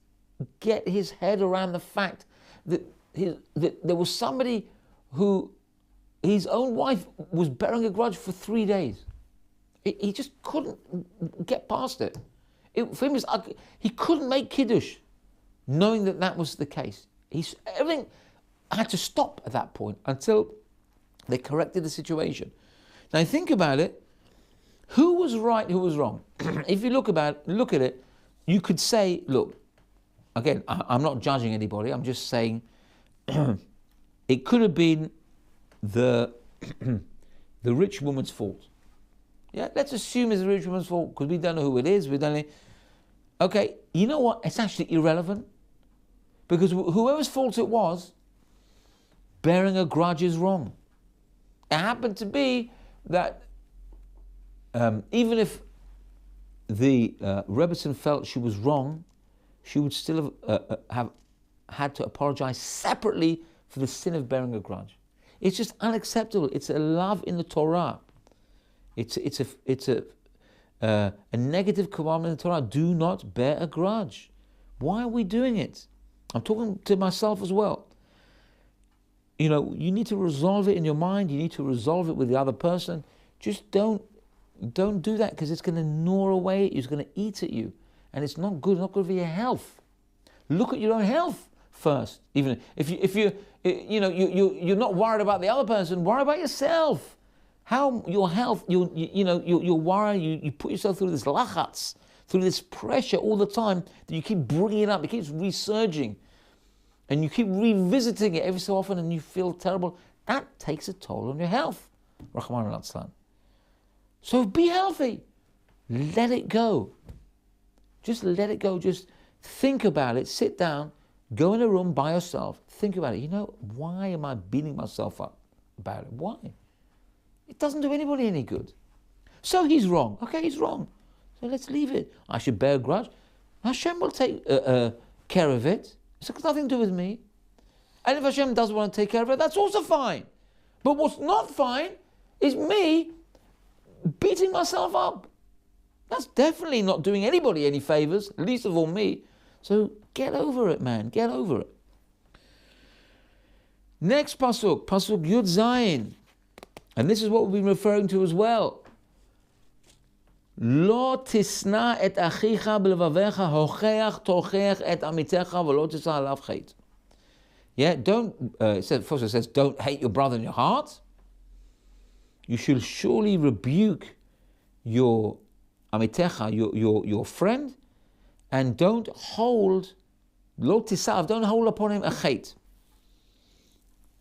Speaker 1: get his head around the fact that there was somebody who, his own wife was bearing a grudge for 3 days. He just couldn't get past it. For him, he couldn't make Kiddush, knowing that was the case. Everything had to stop at that point until they corrected the situation. Now think about it. Who was right, who was wrong? If you look at it, you could say, look, again, I'm not judging anybody, I'm just saying it could have been the rich woman's fault. Yeah, let's assume it's the rich woman's fault, because we don't know who it is, we don't know. Okay, you know what? It's actually irrelevant. Because whoever's fault it was, bearing a grudge is wrong. It happened to be that even if the Rebbetzin felt she was wrong, she would still have had to apologize separately for the sin of bearing a grudge. It's just unacceptable. It's a love in the Torah. It's a negative commandment in the Torah. Do not bear a grudge. Why are we doing it? I'm talking to myself as well. You know, you need to resolve it in your mind. You need to resolve it with the other person. Just don't do that, because it's going to gnaw away at you. It's going to eat at you. And it's not good. It's not good for your health. Look at your own health first. Even if you're not worried about the other person, worry about yourself. How your health, you worry, you put yourself through this lachatz, through this pressure all the time that you keep bringing it up, it keeps resurging, and you keep revisiting it every so often, and you feel terrible. That takes a toll on your health. Rahman al-Aslan. So be healthy. Let it go. Just let it go. Just think about it. Sit down. Go in a room by yourself. Think about it. You know, why am I beating myself up about it? Why? It doesn't do anybody any good. So he's wrong. Okay, he's wrong. So let's leave it. I should bear a grudge. Hashem will take care of it. It's got nothing to do with me. And if Hashem doesn't want to take care of it, that's also fine. But what's not fine is me beating myself up. That's definitely not doing anybody any favors, least of all me. So get over it, man. Get over it. Next pasuk, pasuk Yud Zayin. And this is what we've been referring to as well. Lo tisna et achicha b'levavecha hocheach tocheach et amitecha v'lo tisna alav chet. Yeah, first it says, don't hate your brother in your heart. You should surely rebuke your amitecha, your friend, and don't hold, lo tisav, don't hold upon him a chet.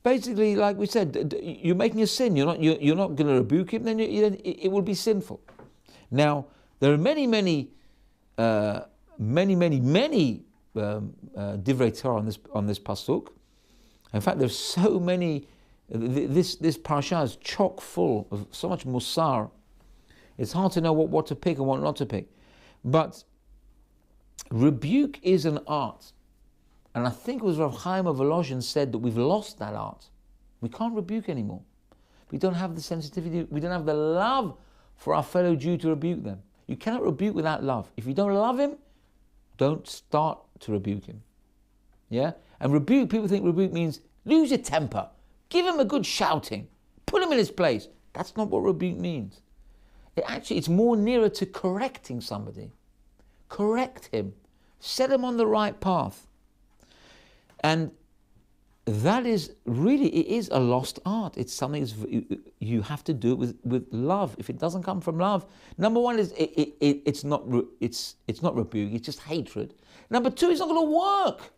Speaker 1: Basically, like we said, you're making a sin. You're not going to rebuke him. Then it will be sinful. Now there are many divrei Torah on this pasuk. In fact, there's so many. This parasha is chock full of so much musar. It's hard to know what to pick and what not to pick. But rebuke is an art. And I think it was Rav Chaim of Volozhin said that we've lost that art. We can't rebuke anymore. We don't have the sensitivity, we don't have the love for our fellow Jew to rebuke them. You cannot rebuke without love. If you don't love him, don't start to rebuke him. Yeah? And rebuke, people think rebuke means lose your temper, give him a good shouting, put him in his place. That's not what rebuke means. It's more nearer to correcting somebody. Correct him. Set him on the right path. And that is really, it is a lost art. It's something you have to do it with love. If it doesn't come from love, number one is it's not rebuke, it's just hatred. Number two, it's not going to work.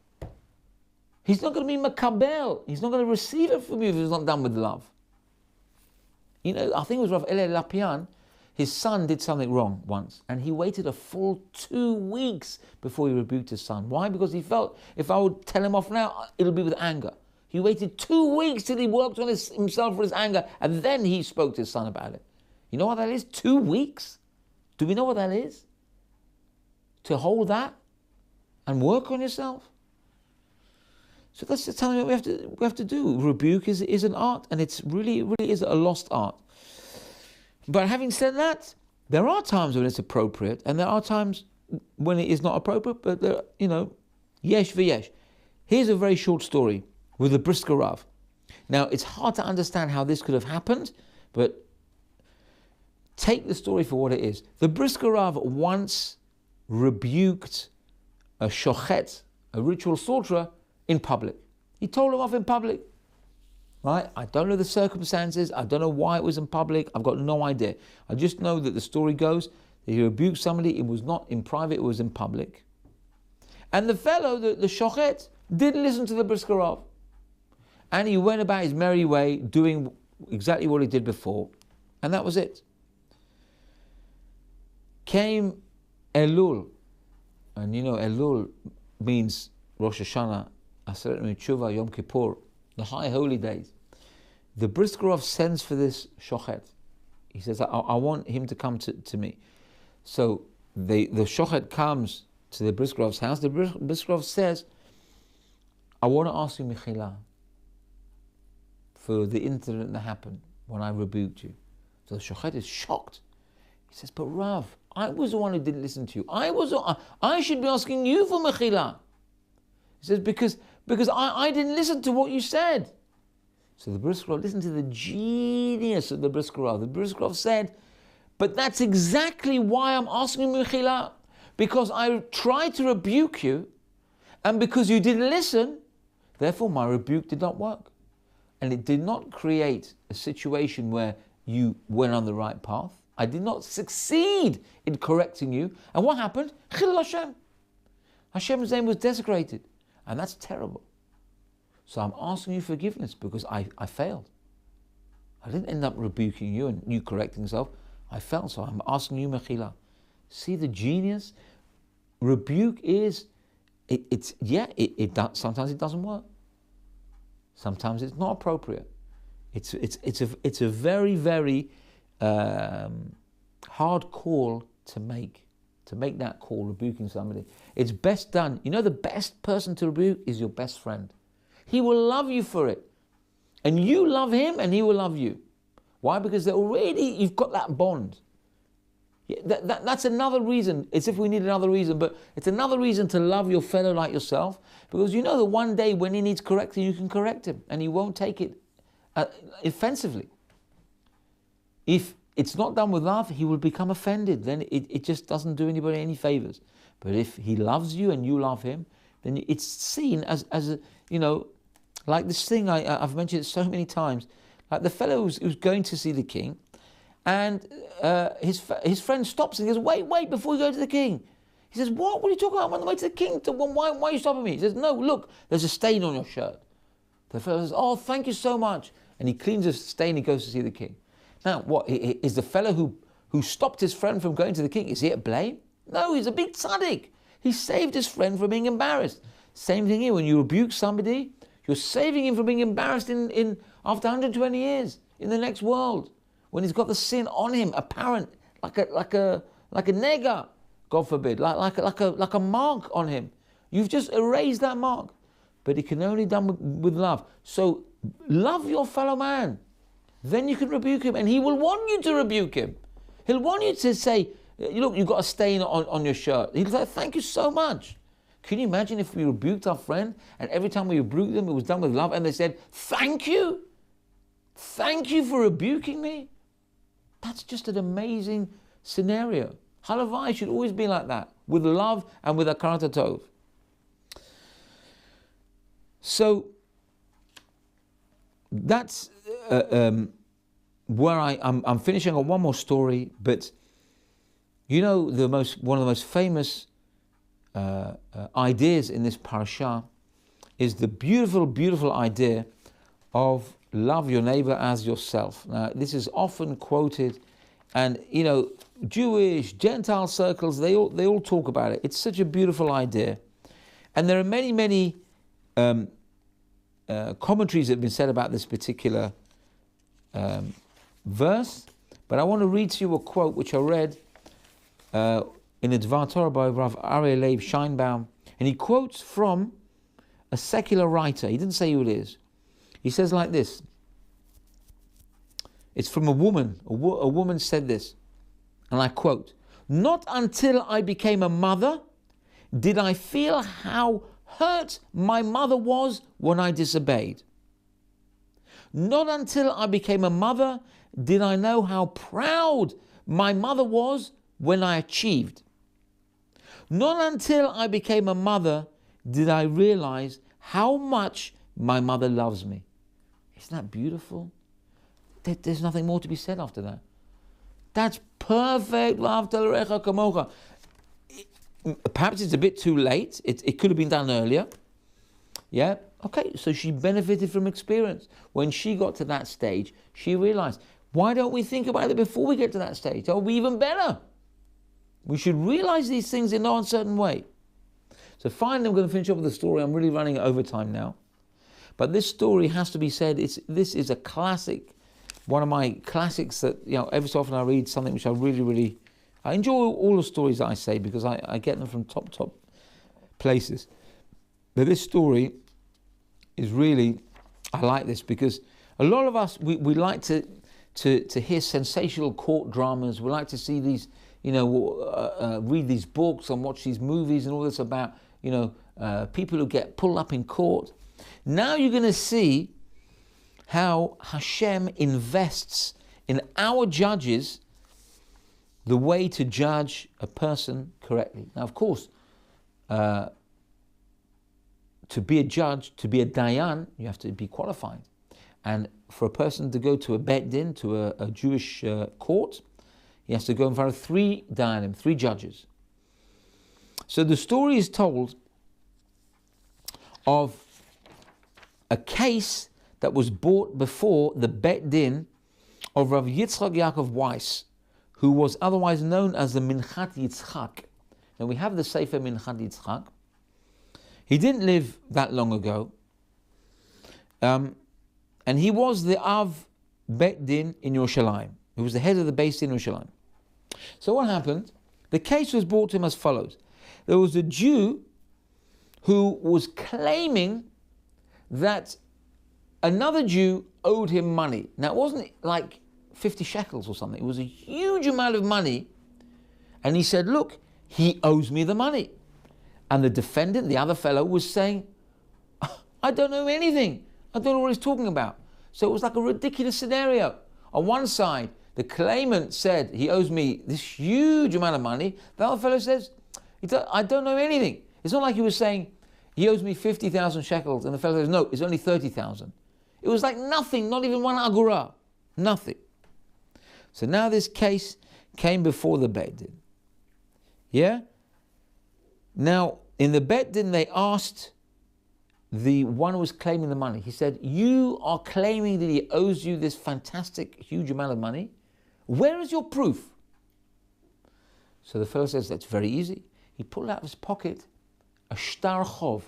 Speaker 1: He's not going to be makabel. He's not going to receive it from you if it's not done with love. You know, I think it was Rav Eleh Lapian. His son did something wrong once, and he waited a full 2 weeks before he rebuked his son. Why? Because he felt, if I would tell him off now, it'll be with anger. He waited 2 weeks till he worked on himself for his anger, and then he spoke to his son about it. You know what that is? 2 weeks? Do we know what that is? To hold that and work on yourself? So that's something that we have to do. Rebuke is an art, and it really is a lost art. But having said that, there are times when it's appropriate, and there are times when it is not appropriate, but there, yesh v'yesh. Here's a very short story with the Brisker Rav. Now, it's hard to understand how this could have happened, but take the story for what it is. The Brisker Rav once rebuked a shochet, a ritual slaughterer, in public. He told him off in public. Right? I don't know the circumstances. I don't know why it was in public. I've got no idea. I just know that the story goes that he rebuked somebody. It was not in private. It was in public. And the fellow, the shochet, didn't listen to the Brisker Rav. And he went about his merry way doing exactly what he did before. And that was it. Came Elul. And Elul means Rosh Hashanah, Aseret Tshuva, Yom Kippur, the high holy days. The Brisker Rav sends for this shochet. He says, I want him to come to me. So the shochet comes to the Brisker Rav's house. The Brisker Rav says, I want to ask you mechila for the incident that happened when I rebuked you. So the shochet is shocked. He says, but Rav, I was the one who didn't listen to you. I should be asking you for mechila. He says, because I didn't listen to what you said. So the Brisker Rav, listen to the genius of the Brisker Rav. The Brisker Rav said, but that's exactly why I'm asking you mechila. Because I tried to rebuke you, and because you didn't listen, therefore my rebuke did not work. And it did not create a situation where you went on the right path. I did not succeed in correcting you. And what happened? Chilul Hashem. Hashem's name was desecrated. And that's terrible. So I'm asking you forgiveness because I failed. I didn't end up rebuking you and you correcting yourself. I failed, so I'm asking you mechila. See the genius? Rebuke is, sometimes it doesn't work. Sometimes it's not appropriate. It's a very, very hard call to make that call, rebuking somebody. It's best done. You know, the best person to rebuke is your best friend. He will love you for it. And you love him and he will love you. Why? Because you've got that bond. Yeah, that's another reason. It's if we need another reason, but it's another reason to love your fellow like yourself, because you know that one day when he needs correcting, you can correct him and he won't take it offensively. If it's not done with love, he will become offended. Then it just doesn't do anybody any favors. But if he loves you and you love him, then it's seen as a, you know, like this thing I've mentioned it so many times, like the fellow who's going to see the king, and his friend stops and he goes, wait, before you go to the king. He says, what are you talking about? I'm on the way to the king. Why are you stopping me? He says, no, look, there's a stain on your shirt. The fellow says, oh, thank you so much. And he cleans the stain, he goes to see the king. Now, what is the fellow who stopped his friend from going to the king, is he at blame? No, he's a big tzaddik. He saved his friend from being embarrassed. Same thing here, when you rebuke somebody, you're saving him from being embarrassed in after 120 years in the next world, when he's got the sin on him, apparent, like a nega, God forbid, like a mark on him. You've just erased that mark. But it can only be done with love. So love your fellow man. Then you can rebuke him, and he will want you to rebuke him. He'll want you to say, look, you've got a stain on your shirt. He'll say, thank you so much. Can you imagine if we rebuked our friend, and every time we rebuked them, it was done with love, and they said, thank you. Thank you for rebuking me. That's just an amazing scenario. Halavai should always be like that, with love and with hakarat tov. So that's where I'm finishing on one more story, but you know, one of the most famous ideas in this parasha is the beautiful, beautiful idea of love your neighbor as yourself. Now, this is often quoted, and you know, Jewish, Gentile circles, they all talk about it. It's such a beautiful idea, and there are many, many commentaries that have been said about this particular verse. But I want to read to you a quote which I read in a Dvar Torah by Rav Aryeh Leib Scheinbaum, and he quotes from a secular writer. He didn't say who it is. He says like this. It's from a woman. A woman said this, and I quote, "Not until I became a mother did I feel how hurt my mother was when I disobeyed. Not until I became a mother did I know how proud my mother was when I achieved. Not until I became a mother did I realize how much my mother loves me." Isn't that beautiful? There's nothing more to be said after that. That's perfect. Perhaps it's a bit too late. It could have been done earlier. Yeah? Okay, so she benefited from experience. When she got to that stage, she realized, why don't we think about it before we get to that stage? That would be even better. We should realize these things in no uncertain way. So finally, I'm going to finish up with the story. I'm really running over time now. But this story has to be said. This is a classic, one of my classics that, you know, every so often I read something which I really, really, I enjoy all the stories that I say because I get them from top places. But this story is really, I like this because a lot of us, we like to hear sensational court dramas. We like to see these, you know, read these books and watch these movies and all this about, you know, people who get pulled up in court. Now you're going to see how Hashem invests in our judges the way to judge a person correctly. Now, of course, to be a judge, to be a dayan, you have to be qualified. And for a person to go to a bet din, to a Jewish court, he has to go in front of 3 dayanim, 3 judges. So the story is told of a case that was brought before the bet din of Rav Yitzchak Yaakov Weiss, who was otherwise known as the Minchat Yitzchak. Now we have the Sefer Minchat Yitzchak. He didn't live that long ago. And And he was the Av Bet Din in Yerushalayim. He was the head of the base in Yerushalayim. So what happened? The case was brought to him as follows. There was a Jew who was claiming that another Jew owed him money. Now, it wasn't like 50 shekels or something. It was a huge amount of money. And he said, look, he owes me the money. And the defendant, the other fellow, was saying, I don't know anything. I don't know what he's talking about. So it was like a ridiculous scenario. On one side, the claimant said he owes me this huge amount of money. The other fellow says, I don't know anything. It's not like he was saying, he owes me 50,000 shekels. And the fellow says, no, it's only 30,000. It was like nothing, not even one agura. Nothing. So now this case came before the Beit Din. Yeah? Now, in the Beit Din, they asked the one who was claiming the money. He said, you are claiming that he owes you this fantastic, huge amount of money. Where is your proof? So the fellow says, that's very easy. He pulled out of his pocket a shtar chov.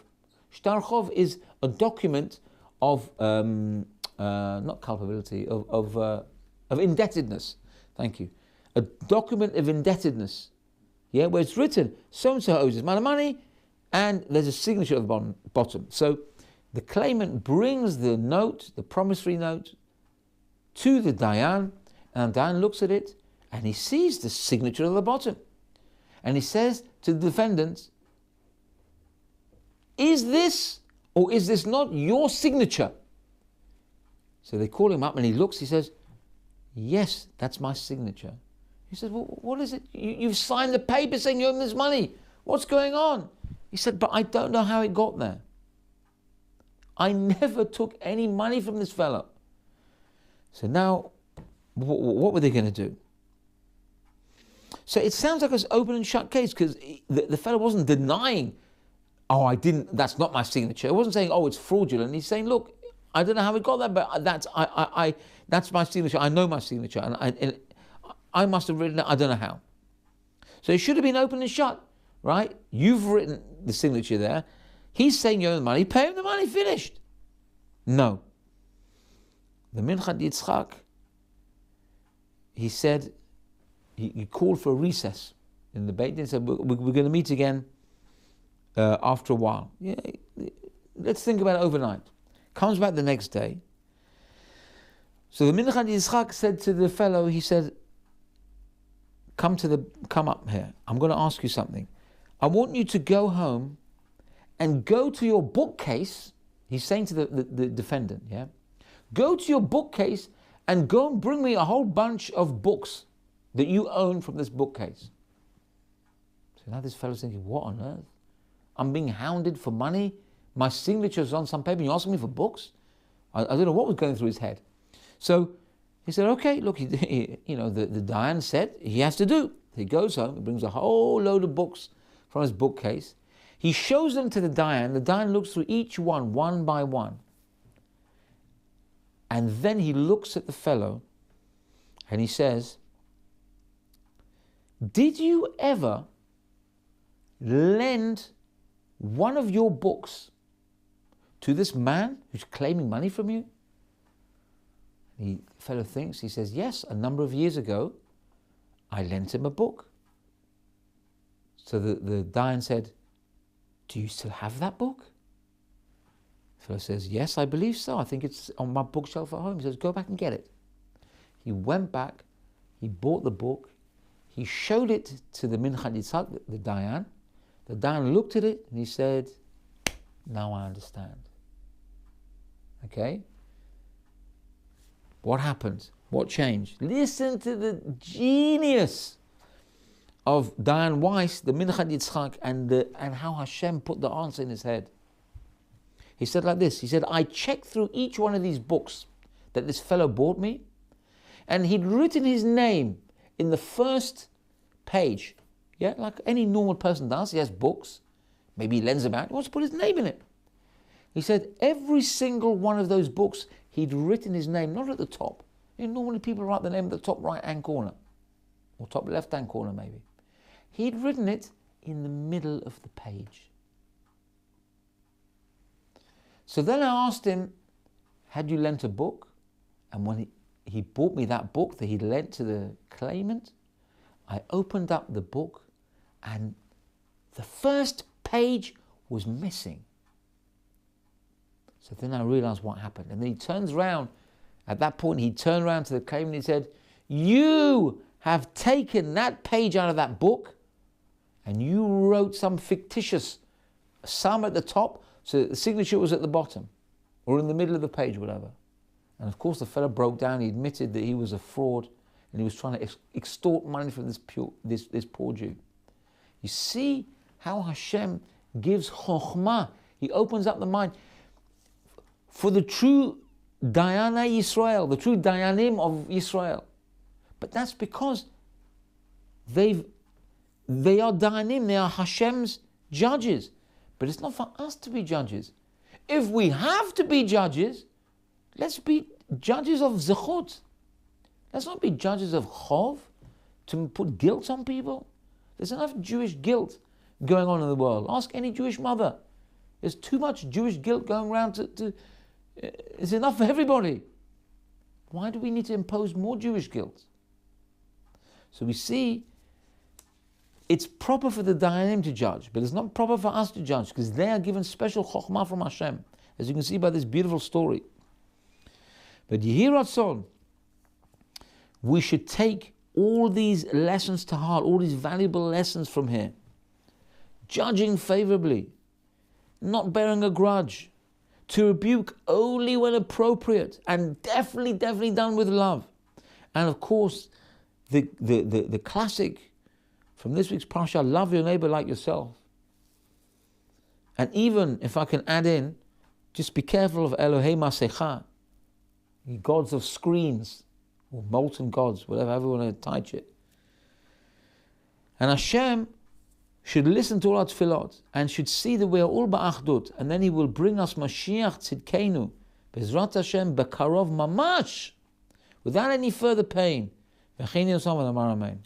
Speaker 1: Shtar chov is a document of, not culpability, of indebtedness. Thank you. A document of indebtedness. Yeah, where it's written, so-and-so owes this amount of money, and there's a signature at the bottom. So the claimant brings the note, the promissory note, to the Dayan, and Dayan looks at it, and he sees the signature at the bottom. And he says to the defendant, is this or is this not your signature? So they call him up and he looks, he says, yes, that's my signature. He said, well, what is it? You've signed the paper saying you owe him this money. What's going on? He said, but I don't know how it got there. I never took any money from this fellow. So now, what were they going to do? So it sounds like an open and shut case because the fellow wasn't denying, oh, I didn't, that's not my signature. It wasn't saying, oh, it's fraudulent. He's saying, look, I don't know how it got there, but that's my signature. I know my signature. And I must have written it, I don't know how. So it should have been open and shut, right? You've written the signature there. He's saying you owe the money, pay him the money, finished. No. The Minchad Yitzchak, he said, he called for a recess in the Beit Din, said, we're going to meet again after a while. Yeah, let's think about it overnight. Comes back the next day. So the Minchad Yitzchak said to the fellow, he said, come up here. I'm going to ask you something. I want you to go home and go to your bookcase. He's saying to the defendant, yeah? Go to your bookcase and go and bring me a whole bunch of books that you own from this bookcase. So now this fellow's thinking, what on earth? I'm being hounded for money. My signature's on some paper and you're asking me for books? I don't know what was going through his head. So he said, okay, look, the Dayan said he has to do. He goes home, he brings a whole load of books from his bookcase. He shows them to the Dayan. The Dayan looks through each one by one. And then he looks at the fellow and he says, did you ever lend one of your books to this man who's claiming money from you? The fellow thinks, he says, yes, a number of years ago, I lent him a book. So the Dayan said, do you still have that book? The fellow says, yes, I believe so. I think it's on my bookshelf at home. He says, go back and get it. He went back, he bought the book, he showed it to the Minchad Yitzchak, the Dayan. The Dayan looked at it and he said, now I understand. Okay? What happened? What changed? Listen to the genius of Dayan Weiss, the Minchad Yitzchak, and how Hashem put the answer in his head. He said like this, he said, I checked through each one of these books that this fellow bought me, and he'd written his name in the first page. Yeah, like any normal person does. He has books, maybe he lends them out, he wants to put his name in it. He said every single one of those books, he'd written his name, not at the top. Normally people write the name at the top right-hand corner, or top left-hand corner maybe. He'd written it in the middle of the page. So then I asked him, had you lent a book? And when he brought me that book that he lent to the claimant, I opened up the book and the first page was missing. So then I realized what happened. And then he turns around. At that point, he turned around to the claimant and he said, you have taken that page out of that book and you wrote some fictitious sum at the top so that the signature was at the bottom or in the middle of the page, whatever. And of course, the fellow broke down. He admitted that he was a fraud and he was trying to extort money from this poor Jew. You see how Hashem gives chokhmah. He opens up the mind. For the true Dayana Yisrael, the true Dayanim of Yisrael. But that's because they are Dayanim, they are Hashem's judges. But it's not for us to be judges. If we have to be judges, let's be judges of Zechut. Let's not be judges of Chov, to put guilt on people. There's enough Jewish guilt going on in the world. Ask any Jewish mother. There's too much Jewish guilt going around it's enough for everybody. Why do we need to impose more Jewish guilt? So we see it's proper for the Dayanim to judge, but it's not proper for us to judge because they are given special chokhmah from Hashem, as you can see by this beautiful story. But Yehi Ratzon, we should take all these lessons to heart, all these valuable lessons from here. Judging favorably, not bearing a grudge, to rebuke only when appropriate, and definitely done with love. And of course, the classic from this week's Parsha, love your neighbor like yourself. And even, if I can add in, just be careful of Elohei Masecha, the gods of screens, or molten gods, whatever you want to touch it. And Hashem should listen to all our tefillot and should see that we are all ba'achdut, and then He will bring us Mashiach Tzidkenu, Bezrat Hashem, Bekarov Mamash, without any further pain. V'chein Yosam v'Amar Amen.